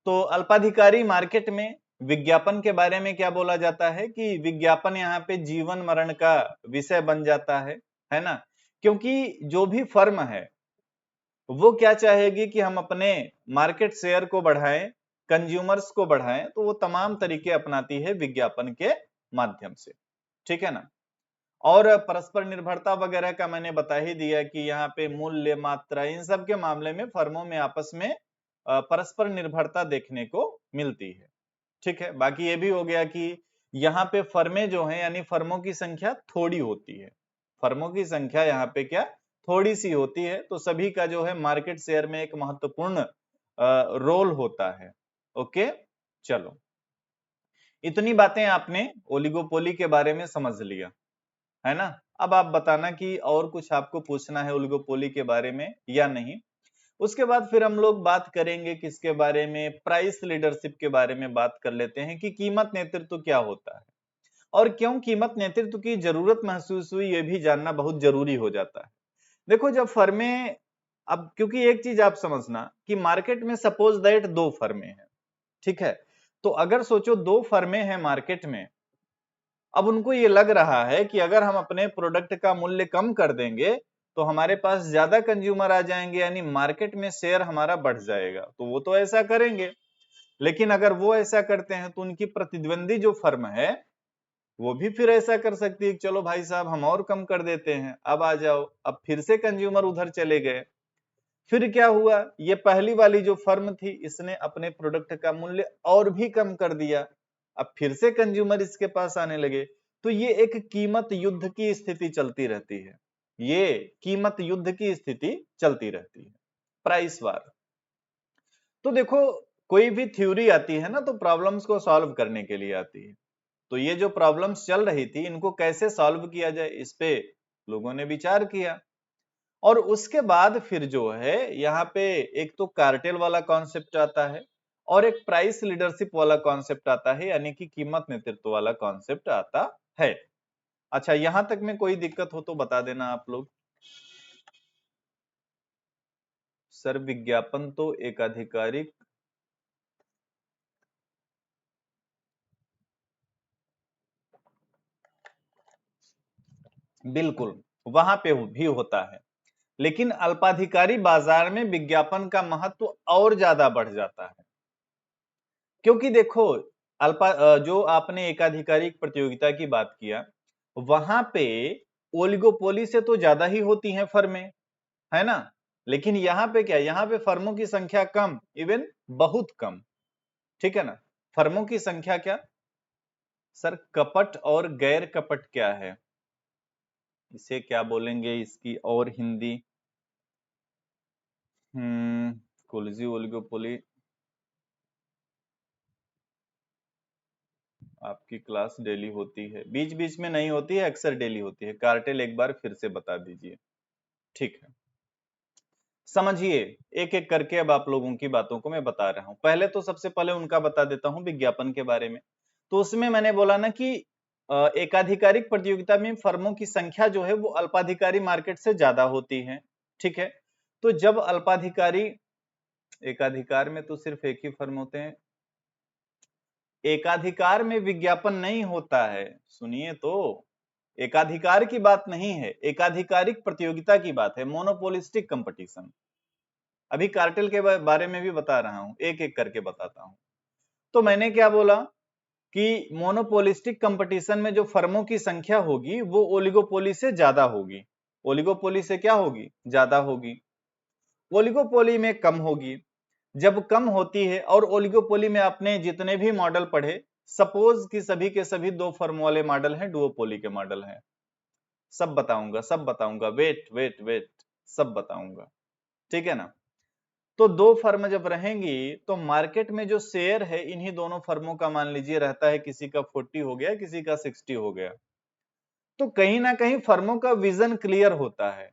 तो अल्पाधिकारी मार्केट में विज्ञापन के बारे में क्या बोला जाता है कि विज्ञापन यहाँ पे जीवन मरण का विषय बन जाता है ना। क्योंकि जो भी फर्म है वो क्या चाहेगी कि हम अपने मार्केट शेयर को बढ़ाएं, कंज्यूमर्स को बढ़ाएं, तो वो तमाम तरीके अपनाती है विज्ञापन के माध्यम से, ठीक है ना। और परस्पर निर्भरता वगैरह का मैंने बता ही दिया कि यहाँ पे मूल्य, मात्रा, इन सब के मामले में फर्मों में आपस में परस्पर निर्भरता देखने को मिलती है, ठीक है। बाकी ये भी हो गया कि यहाँ पे फर्में जो हैं यानी फर्मों की संख्या थोड़ी होती है, फर्मों की संख्या यहाँ पे क्या थोड़ी सी होती है, तो सभी का जो है मार्केट शेयर में एक महत्वपूर्ण रोल होता है। ओके, चलो इतनी बातें आपने ओलिगोपोली के बारे में समझ लिया, है ना। अब आप बताना कि और कुछ आपको पूछना है ओलिगोपोली के बारे में या नहीं। उसके बाद फिर हम लोग बात करेंगे किसके बारे में, प्राइस लीडरशिप के बारे में बात कर लेते हैं कि कीमत नेतृत्व क्या होता है और क्यों कीमत नेतृत्व की जरूरत महसूस हुई, ये भी जानना बहुत जरूरी हो जाता है। देखो जब फर्में, अब क्योंकि एक चीज आप समझना कि मार्केट में सपोज दैट दो फर्में हैं, ठीक है। तो अगर सोचो दो फर्में हैं मार्केट में, अब उनको ये लग रहा है कि अगर हम अपने प्रोडक्ट का मूल्य कम कर देंगे तो हमारे पास ज्यादा कंज्यूमर आ जाएंगे, यानी मार्केट में शेयर हमारा बढ़ जाएगा, तो वो तो ऐसा करेंगे। लेकिन अगर वो ऐसा करते हैं तो उनकी प्रतिद्वंदी जो फर्म है वो भी फिर ऐसा कर सकती है कि चलो भाई साहब हम और कम कर देते हैं, अब आ जाओ। अब फिर से कंज्यूमर उधर चले गए। फिर क्या हुआ, ये पहली वाली जो फर्म थी इसने अपने प्रोडक्ट का मूल्य और भी कम कर दिया, अब फिर से कंज्यूमर इसके पास आने लगे। तो ये एक कीमत युद्ध की स्थिति चलती रहती है, ये कीमत युद्ध की स्थिति चलती रहती है, प्राइस वार। तो देखो कोई भी थ्योरी आती है ना तो प्रॉब्लम्स को सॉल्व करने के लिए आती है। तो ये जो प्रॉब्लम्स चल रही थी इनको कैसे सॉल्व किया जाए, इस पे लोगों ने विचार किया। और उसके बाद फिर जो है यहाँ पे एक तो कार्टेल वाला कॉन्सेप्ट आता है और एक प्राइस लीडरशिप वाला कॉन्सेप्ट आता है, यानी कि कीमत नेतृत्व वाला कॉन्सेप्ट आता है। अच्छा, यहां तक में कोई दिक्कत हो तो बता देना आप लोग। सर विज्ञापन तो एक आधिकारिक, बिल्कुल वहां पे भी होता है, लेकिन अल्पाधिकारी बाजार में विज्ञापन का महत्व और ज्यादा बढ़ जाता है। क्योंकि देखो जो आपने एकाधिकारिक प्रतियोगिता की बात किया, वहां पे ओलिगोपोली से तो ज्यादा ही होती हैं फर्में, है ना। लेकिन यहाँ पे क्या, यहाँ पे फर्मों की संख्या कम, इवन बहुत कम, ठीक है ना। फर्मों की संख्या क्या, सर कपट और गैर कपट क्या है, इसे क्या बोलेंगे इसकी और हिंदी, कोलिजी ओलिगोपोली। आपकी क्लास डेली होती है, बीच बीच में नहीं होती है, अक्सर डेली होती है। कार्टेल एक बार फिर से बता दीजिए, ठीक है। समझिए एक एक करके, अब आप लोगों की बातों को मैं बता रहा हूं। पहले तो सबसे पहले उनका बता देता हूं विज्ञापन के बारे में। तो उसमें मैंने बोला ना कि एकाधिकारिक प्रतियोगिता में फर्मों की संख्या जो है वो अल्पाधिकारी मार्केट से ज्यादा होती है, ठीक है। तो जब अल्पाधिकारी, एकाधिकार में तो सिर्फ एक ही फर्म होते हैं, एकाधिकार में विज्ञापन नहीं होता है, सुनिए तो, एकाधिकार की बात नहीं है, एकाधिकारिक प्रतियोगिता की बात है, मोनोपोलिस्टिक कंपटीशन। अभी कार्टेल के बारे में भी बता रहा हूं, एक एक करके बताता हूं। तो मैंने क्या बोला कि मोनोपोलिस्टिक कंपटीशन में जो फर्मों की संख्या होगी वो ओलिगोपोली से ज्यादा होगी। ओलिगोपोली से क्या होगी? ज्यादा होगी। ओलिगोपोली में कम होगी। जब कम होती है और ओलिगोपोली में आपने जितने भी मॉडल पढ़े, सपोज कि सभी के सभी दो फर्म वाले मॉडल हैं, डुओपोली के मॉडल हैं, सब बताऊंगा, सब बताऊंगा, वेट वेट वेट, सब बताऊंगा, ठीक है ना। तो दो फर्म जब रहेंगी तो मार्केट में जो शेयर है इन्हीं दोनों फर्मों का मान लीजिए रहता है, किसी का 40 हो गया, किसी का 60 हो गया। तो कहीं ना कहीं फर्मों का विजन क्लियर होता है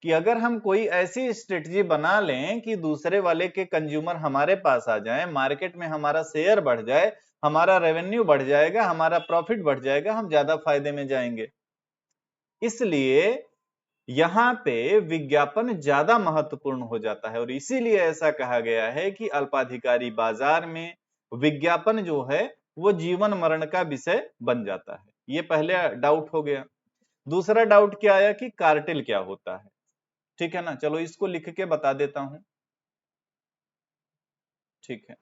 कि अगर हम कोई ऐसी स्ट्रेटजी बना लें कि दूसरे वाले के कंज्यूमर हमारे पास आ जाएं, मार्केट में हमारा शेयर बढ़ जाए, हमारा रेवेन्यू बढ़ जाएगा, हमारा प्रॉफिट बढ़ जाएगा, हम ज्यादा फायदे में जाएंगे। इसलिए यहां पे विज्ञापन ज्यादा महत्वपूर्ण हो जाता है और इसीलिए ऐसा कहा गया है कि अल्पाधिकारी बाजार में विज्ञापन जो है वो जीवन मरण का विषय बन जाता है। ये पहले डाउट हो गया। दूसरा डाउट क्या आया कि कार्टेल क्या होता है, ठीक है ना, चलो इसको लिख के बता देता हूं, ठीक है।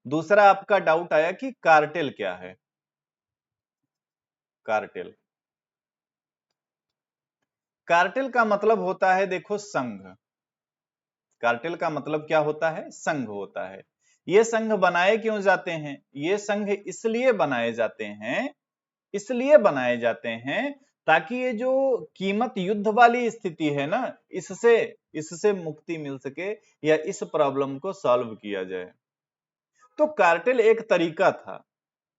दूसरा आपका डाउट आया कि कार्टेल क्या है। कार्टेल, कार्टेल का मतलब होता है, देखो, संघ। कार्टेल का मतलब क्या होता है? संघ होता है। ये संघ बनाए क्यों जाते हैं? ये संघ इसलिए बनाए जाते हैं, इसलिए बनाए जाते हैं ताकि ये जो कीमत युद्ध वाली स्थिति है ना, इससे इससे मुक्ति मिल सके या इस प्रॉब्लम को सॉल्व किया जाए। तो कार्टेल एक तरीका था,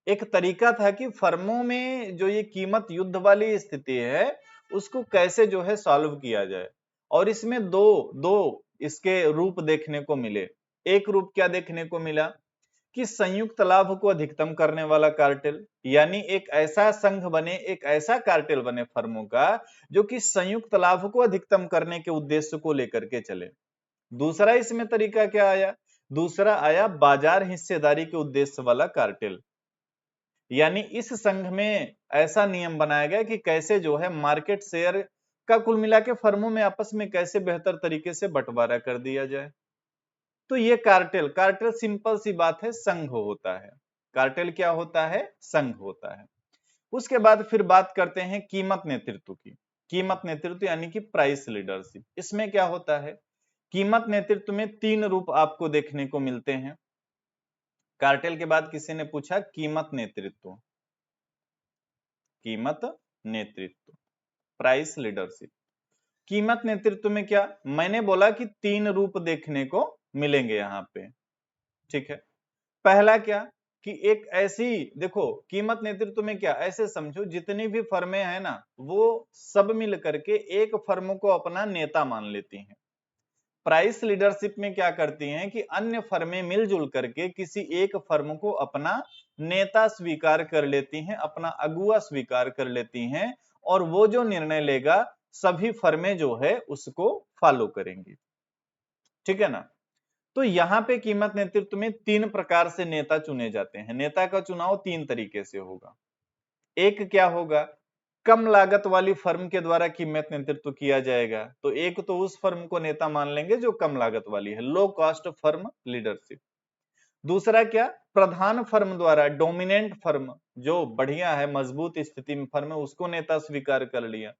एक तरीका था कि फर्मों में जो ये कीमत युद्ध वाली स्थिति है उसको कैसे जो है सॉल्व किया जाए। और इसमें दो दो इसके रूप देखने को मिले। एक रूप क्या देखने को मिला कि संयुक्त लाभ को अधिकतम करने वाला कार्टेल, यानी एक ऐसा संघ बने, एक ऐसा कार्टेल बने फर्मों का जो कि संयुक्त लाभ को अधिकतम करने के उद्देश्य को लेकर के चले। दूसरा इसमें तरीका क्या आया? दूसरा आया बाजार हिस्सेदारी के उद्देश्य वाला कार्टेल, यानी इस संघ में ऐसा नियम बनाया गया कि कैसे जो है मार्केट शेयर का कुल मिला के फर्मों में आपस में कैसे बेहतर तरीके से बंटवारा कर दिया जाए। तो ये कार्टेल, कार्टेल सिंपल सी बात है, संघ होता है। कार्टेल क्या होता है? संघ होता है। उसके बाद फिर बात करते हैं कीमत नेतृत्व की। कीमत नेतृत्व यानी कि प्राइस लीडरशिप। इसमें क्या होता है? कीमत नेतृत्व में तीन रूप आपको देखने को मिलते हैं। कार्टेल के बाद किसी ने पूछा कीमत नेतृत्व, कीमत नेतृत्व, प्राइस लीडरशिप। कीमत नेतृत्व में क्या मैंने बोला कि तीन रूप देखने को मिलेंगे यहां पे, ठीक है। पहला क्या कि एक ऐसी, देखो कीमत नेतृत्व में क्या, ऐसे समझो जितनी भी फर्में हैं ना वो सब मिल करके एक फर्म को अपना नेता मान लेती हैं। प्राइस लीडरशिप में क्या करती हैं कि अन्य फर्में मिलजुल करके किसी एक फर्म को अपना नेता स्वीकार कर लेती हैं, अपना अगुआ स्वीकार कर लेती हैं, और वो जो निर्णय लेगा सभी फर्में जो है उसको फॉलो करेंगी, ठीक है ना। तो यहां पे कीमत नेतृत्व में तीन प्रकार से नेता चुने जाते हैं। नेता का चुनाव तीन तरीके से होगा। एक क्या होगा, कम लागत वाली फर्म के द्वारा कीमत नेतृत्व किया जाएगा। तो एक तो उस फर्म को नेता मान लेंगे जो कम लागत वाली है, लो कॉस्ट फर्म लीडरशिप। दूसरा क्या, प्रधान फर्म द्वारा, डोमिनेंट फर्म जो बढ़िया है, मजबूत स्थिति में फर्म है, उसको नेता स्वीकार कर लिया।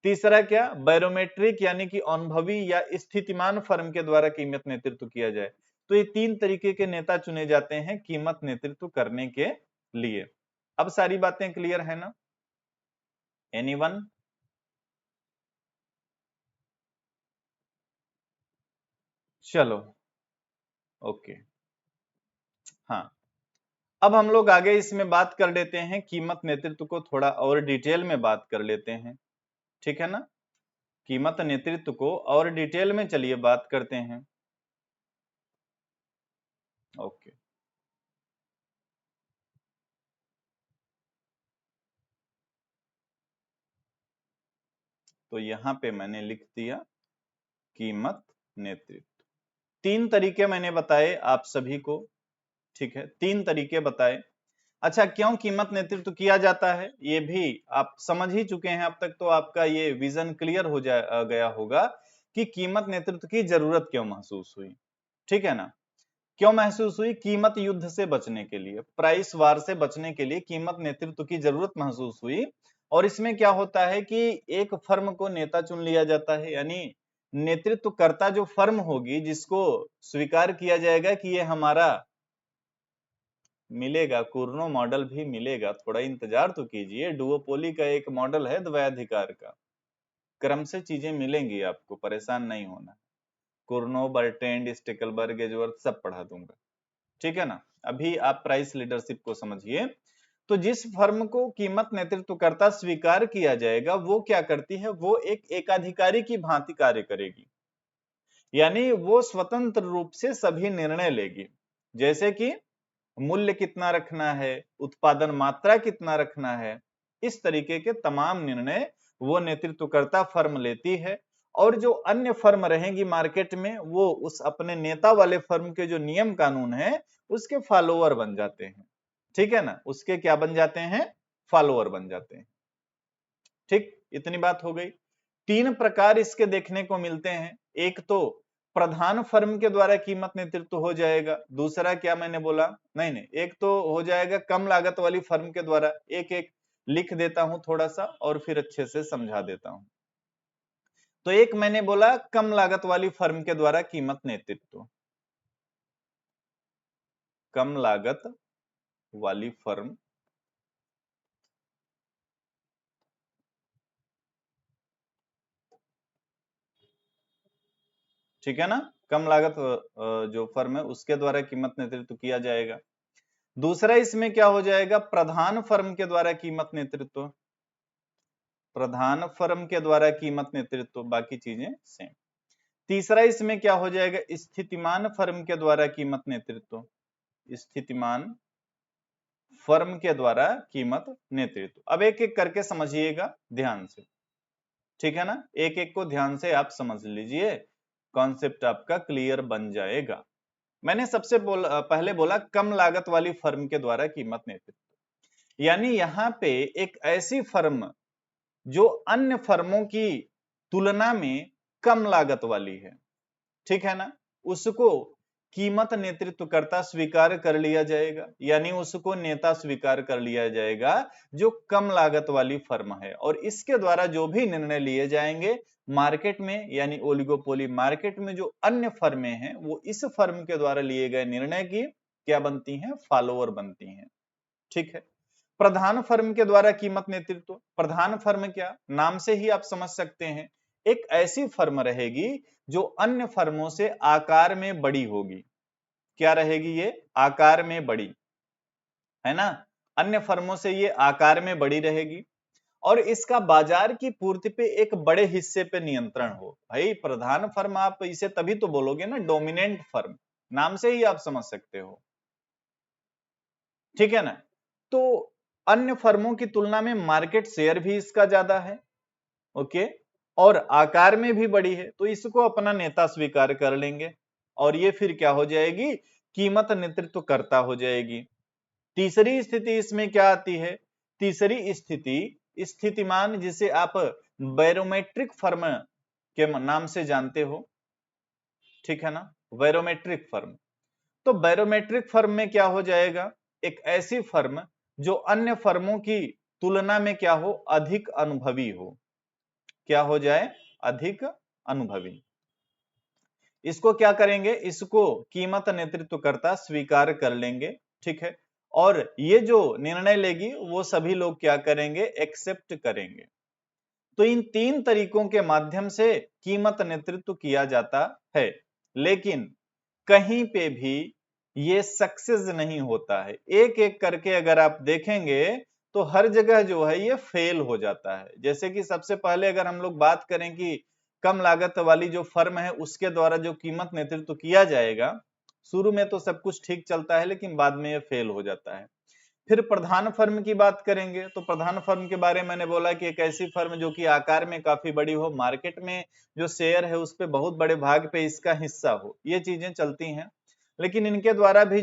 तीसरा क्या, बैरोमेट्रिक यानी कि अनुभवी या स्थितिमान फर्म के द्वारा कीमत नेतृत्व किया जाए। तो ये तीन तरीके के नेता चुने जाते हैं कीमत नेतृत्व करने के लिए। अब सारी बातें क्लियर है ना? एनीवन? चलो, ओके, हाँ। अब हम लोग आगे इसमें बात कर लेते हैं, कीमत नेतृत्व को थोड़ा और डिटेल में बात कर लेते हैं, ठीक है ना। कीमत नेतृत्व को और डिटेल में चलिए बात करते हैं, ओके। तो यहां पे मैंने लिख दिया कीमत नेतृत्व। तीन तरीके मैंने बताए आप सभी को, ठीक है, तीन तरीके बताए। अच्छा, क्यों कीमत नेतृत्व किया जाता है ये भी आप समझ ही चुके हैं। अब तक तो आपका ये विजन क्लियर हो गया होगा कि कीमत नेतृत्व की जरूरत क्यों महसूस हुई। ठीक है ना, क्यों महसूस हुई? कीमत युद्ध से बचने के लिए, प्राइस वार से बचने के लिए कीमत नेतृत्व की जरूरत महसूस हुई। और इसमें क्या होता है कि एक फर्म को नेता चुन लिया जाता है, यानी नेतृत्वकर्ता जो फर्म होगी जिसको स्वीकार किया जाएगा कि ये हमारा मिलेगा, कुर्नो मॉडल भी मिलेगा, थोड़ा इंतजार तो कीजिए। डुओपोली का एक मॉडल है द्वैधाधिकार का, क्रम से चीजें मिलेंगी आपको, परेशान नहीं होना। कुर्नो, बर्टेंड, स्टेकलबर्ग, एजवर्थ सब पढ़ा दूंगा, ठीक है ना। अभी आप प्राइस लीडरशिप को समझिए। तो जिस फर्म को कीमत नेतृत्वकर्ता स्वीकार किया जाएगा वो क्या करती है, वो एक एकाधिकारी की भांति कार्य करेगी, यानी वो स्वतंत्र रूप से सभी निर्णय लेगी। जैसे कि मूल्य कितना रखना है, उत्पादन मात्रा कितना रखना है, इस तरीके के तमाम निर्णय वो नेतृत्वकर्ता फर्म लेती है। और जो अन्य फर्म रहेंगी मार्केट में, वो उस अपने नेता वाले फर्म के जो नियम कानून है उसके फॉलोअर बन जाते हैं। ठीक है ना, उसके क्या बन जाते हैं? फॉलोअर बन जाते हैं। ठीक, इतनी बात हो गई। तीन प्रकार इसके देखने को मिलते हैं। एक तो प्रधान फर्म के द्वारा कीमत नेतृत्व हो जाएगा। दूसरा क्या मैंने बोला, नहीं, एक तो हो जाएगा कम लागत वाली फर्म के द्वारा। एक एक लिख देता हूं थोड़ा सा और फिर अच्छे से समझा देता हूं। तो एक मैंने बोला कम लागत वाली फर्म के द्वारा कीमत नेतृत्व, कम लागत वाली फर्म, ठीक है ना, कम लागत जो फर्म है उसके द्वारा कीमत नेतृत्व किया जाएगा। दूसरा इसमें क्या हो जाएगा, प्रधान फर्म के द्वारा कीमत नेतृत्व, प्रधान फर्म के द्वारा कीमत नेतृत्व, बाकी चीजें सेम। तीसरा इसमें क्या हो जाएगा, स्थितिमान फर्म के द्वारा कीमत नेतृत्व, स्थितिमान फर्म के द्वारा कीमत नेतृत्व। अब एक एक करके समझिएगा ध्यान से, ठीक है ना, एक एक को ध्यान से आप समझ लीजिए, कॉन्सेप्ट आपका क्लियर बन जाएगा। मैंने सबसे पहले बोला कम लागत वाली फर्म के द्वारा कीमत नेतृत्व, यानी यहां पे एक ऐसी फर्म जो अन्य फर्मों की तुलना में कम लागत वाली है, ठीक है ना, उसको कीमत नेतृत्वकर्ता स्वीकार कर लिया जाएगा, यानी उसको नेता स्वीकार कर लिया जाएगा जो कम लागत वाली फर्म है। और इसके द्वारा जो भी निर्णय लिए जाएंगे मार्केट में, यानी ओलिगोपोली मार्केट में जो अन्य फर्में हैं वो इस फर्म के द्वारा लिए गए निर्णय की क्या बनती हैं, फॉलोअर बनती हैं। ठीक है। प्रधान फर्म के द्वारा कीमत नेतृत्व, प्रधान फर्म क्या, नाम से ही आप समझ सकते हैं, एक ऐसी फर्म रहेगी जो अन्य फर्मों से आकार में बड़ी होगी। क्या रहेगी ये, आकार में बड़ी, है ना, अन्य फर्मों से ये आकार में बड़ी रहेगी और इसका बाजार की पूर्ति पे एक बड़े हिस्से पे नियंत्रण हो। भाई प्रधान फर्म आप इसे तभी तो बोलोगे ना डोमिनेंट फर्म, नाम से ही आप समझ सकते हो, ठीक है ना। तो अन्य फर्मों की तुलना में मार्केट शेयर भी इसका ज्यादा है, ओके, और आकार में भी बड़ी है, तो इसको अपना नेता स्वीकार कर लेंगे और ये फिर क्या हो जाएगी, कीमत नेतृत्व करता हो जाएगी। तीसरी स्थिति इसमें क्या आती है, तीसरी स्थिति स्थितिमान, जिसे आप बैरोमेट्रिक फर्म के नाम से जानते हो, ठीक है ना, बैरोमेट्रिक फर्म। तो बैरोमेट्रिक फर्म में क्या हो जाएगा, एक ऐसी फर्म जो अन्य फर्मों की तुलना में क्या हो, अधिक अनुभवी हो, क्या हो जाए, अधिक अनुभवी। इसको क्या करेंगे, इसको कीमत नेतृत्वकर्ता स्वीकार कर लेंगे, ठीक है, और ये जो निर्णय लेगी वो सभी लोग क्या करेंगे, एक्सेप्ट करेंगे। तो इन तीन तरीकों के माध्यम से कीमत नेतृत्व किया जाता है, लेकिन कहीं पे भी ये सक्सेस नहीं होता है। एक एक करके अगर आप देखेंगे तो हर जगह जो है ये फेल हो जाता है। जैसे कि सबसे पहले अगर हम लोग बात करें कि कम लागत वाली जो फर्म है उसके द्वारा जो कीमत नेतृत्व किया जाएगा, शुरू में तो सब कुछ ठीक चलता है लेकिन बाद में ये फेल हो जाता है। फिर प्रधान फर्म की बात करेंगे तो प्रधान फर्म के बारे में मैंने बोला कि एक ऐसी फर्म जो कि आकार में काफी बड़ी हो, मार्केट में जो शेयर है उस पे बहुत बड़े भाग पे इसका हिस्सा हो, ये चीजें चलती हैं। लेकिन इनके द्वारा भी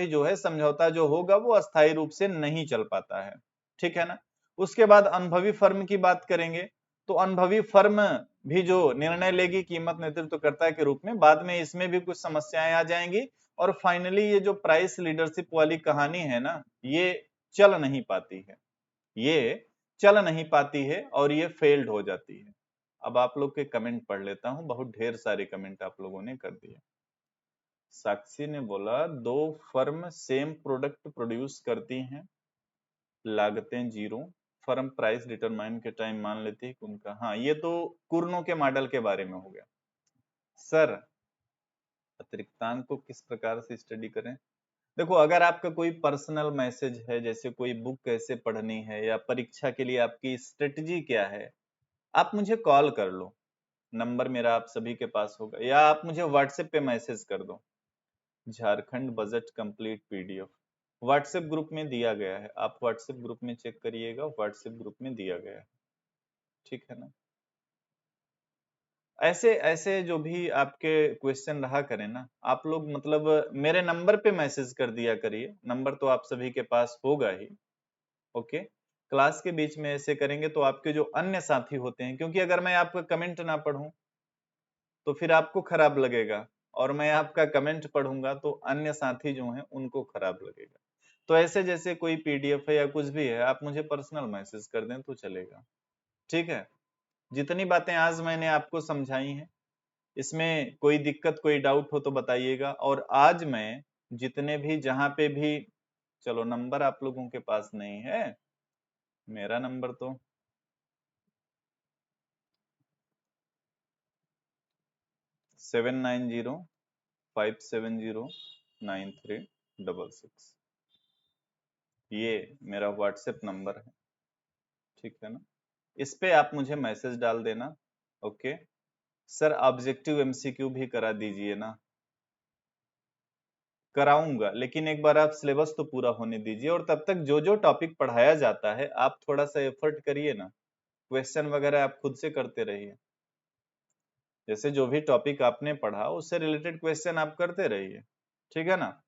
जो है समझौता जो होगा वो अस्थायी रूप से नहीं चल पाता है, ठीक है ना। उसके बाद अनुभवी फर्म की बात करेंगे, तो अनुभवी फर्म भी जो निर्णय लेगी कीमत नेतृत्वकर्ता के रूप में, बाद में इसमें भी कुछ समस्याएं आ जाएंगी, और फाइनली ये जो प्राइस लीडरशिप वाली कहानी है ना, ये चल नहीं पाती है, ये चल नहीं पाती है और ये फेल्ड हो जाती है। अब आप लोग के कमेंट पढ़ लेता हूं, बहुत ढेर सारे कमेंट आप लोगों ने कर दिए। साक्षी ने बोला 2 फर्म सेम प्रोडक्ट प्रोड्यूस करती हैं, लागतें जीरो, फर्म प्राइस डिटरमाइन के टाइम मान लेती है कि उनका, हाँ ये तो कुर्नों के मॉडल के बारे में हो गया। सर अतिरिक्तांक को किस प्रकार से स्टडी करें? देखो, अगर आपका कोई पर्सनल मैसेज है, जैसे कोई बुक कैसे पढ़नी है या परीक्षा के लिए आपकी स्ट्रेटजी क्या है, आप मुझे कॉल कर लो, नंबर मेरा आप सभी के पास होगा, या आप मुझे व्हाट्सएप पे मैसेज कर दो। Jharkhand budget complete PDF WhatsApp group में दिया गया है, आप व्हाट्सएप ग्रुप में चेक करिएगा, व्हाट्सएप ग्रुप में दिया गया है, ठीक है ना। ऐसे ऐसे जो भी आपके क्वेश्चन रहा करें ना, आप लोग मतलब मेरे नंबर पे मैसेज कर दिया करिए, नंबर तो आप सभी के पास होगा ही, ओके। क्लास के बीच में ऐसे करेंगे तो आपके जो अन्य साथी होते हैं, क्योंकि अगर मैं आपका कमेंट ना पढ़ूं तो फिर आपको खराब लगेगा, और मैं आपका कमेंट पढ़ूंगा तो अन्य साथी जो हैं उनको खराब लगेगा। तो ऐसे जैसे कोई पीडीएफ है या कुछ भी है, आप मुझे पर्सनल मैसेज कर दें तो चलेगा, ठीक है। जितनी बातें आज मैंने आपको समझाई हैं, इसमें कोई दिक्कत कोई डाउट हो तो बताइएगा। और आज मैं जितने भी जहां पे भी, चलो नंबर आप लोगों के पास नहीं है, मेरा नंबर तो 7905709366, ये मेरा व्हाट्सएप नंबर है, ठीक है ना। इस पे आप मुझे मैसेज डाल देना, ओके। सर ऑब्जेक्टिव एमसीक्यू भी करा दीजिए ना। कराऊंगा, लेकिन एक बार आप सिलेबस तो पूरा होने दीजिए, और तब तक जो जो टॉपिक पढ़ाया जाता है आप थोड़ा सा एफर्ट करिए ना, क्वेश्चन वगैरह आप खुद से करते रहिए, जैसे जो भी टॉपिक आपने पढ़ा उससे रिलेटेड क्वेश्चन आप करते रहिए, ठीक है ना।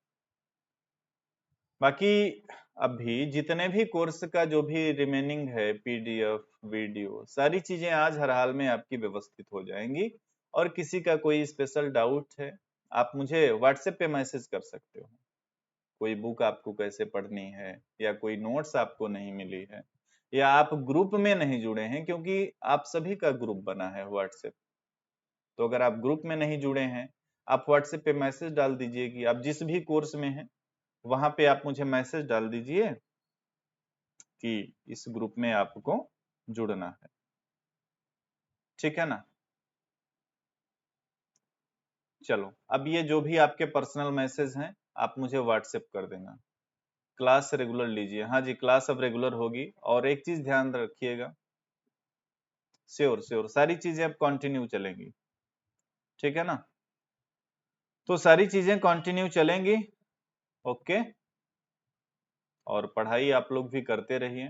बाकी अभी जितने भी कोर्स का जो भी रिमेनिंग है, पीडीएफ वीडियो सारी चीजें आज हर हाल में आपकी व्यवस्थित हो जाएंगी, और किसी का कोई स्पेशल डाउट है आप मुझे व्हाट्सएप पे मैसेज कर सकते हो, कोई बुक आपको कैसे पढ़नी है, या कोई नोट्स आपको नहीं मिली है, या आप ग्रुप में नहीं जुड़े हैं, क्योंकि आप सभी का ग्रुप बना है व्हाट्सएप, तो अगर आप ग्रुप में नहीं जुड़े हैं, आप व्हाट्सएप पे मैसेज डाल दीजिए कि आप जिस भी कोर्स में हैं, वहां पे आप मुझे मैसेज डाल दीजिए कि इस ग्रुप में आपको जुड़ना है, ठीक है ना। चलो, अब ये जो भी आपके पर्सनल मैसेज हैं आप मुझे व्हाट्सएप कर देना। क्लास रेगुलर लीजिए, हाँ जी क्लास अब रेगुलर होगी, और एक चीज ध्यान रखिएगा, श्योर श्योर सारी चीजें अब कंटिन्यू चलेंगी, ठीक है ना। तो सारी चीजें कंटिन्यू चलेंगी, ओके। और पढ़ाई आप लोग भी करते रहिए,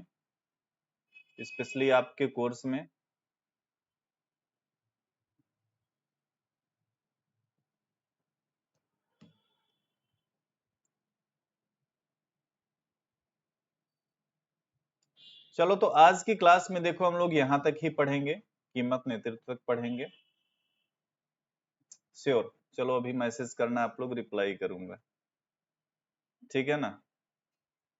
स्पेशली आपके कोर्स में। चलो, तो आज की क्लास में देखो हम लोग यहाँ तक ही पढ़ेंगे, कीमत नेतृत्व तक पढ़ेंगे, श्योर। चलो अभी मैसेज करना, आप लोग रिप्लाई करूंगा, ठीक है ना।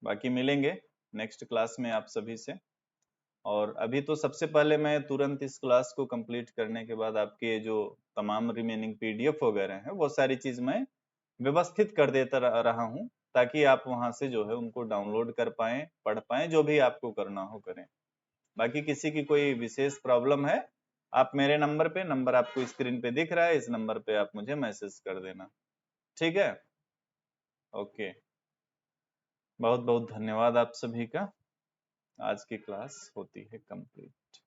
बाकी मिलेंगे नेक्स्ट क्लास में आप सभी से। और अभी तो सबसे पहले मैं तुरंत इस क्लास को कंप्लीट करने के बाद आपके जो तमाम रिमेनिंग पीडीएफ वगैरह हैं वो सारी चीज मैं व्यवस्थित कर देता रहा हूं, ताकि आप वहां से जो है उनको डाउनलोड कर पाएं, पढ़ पाएं, जो भी आपको करना हो करें। बाकी किसी की कोई विशेष प्रॉब्लम है, आप मेरे नंबर पे, नंबर आपको स्क्रीन पे दिख रहा है, इस नंबर पे आप मुझे मैसेज कर देना, ठीक है। ओके, बहुत बहुत धन्यवाद आप सभी का। आज की क्लास होती है कंप्लीट।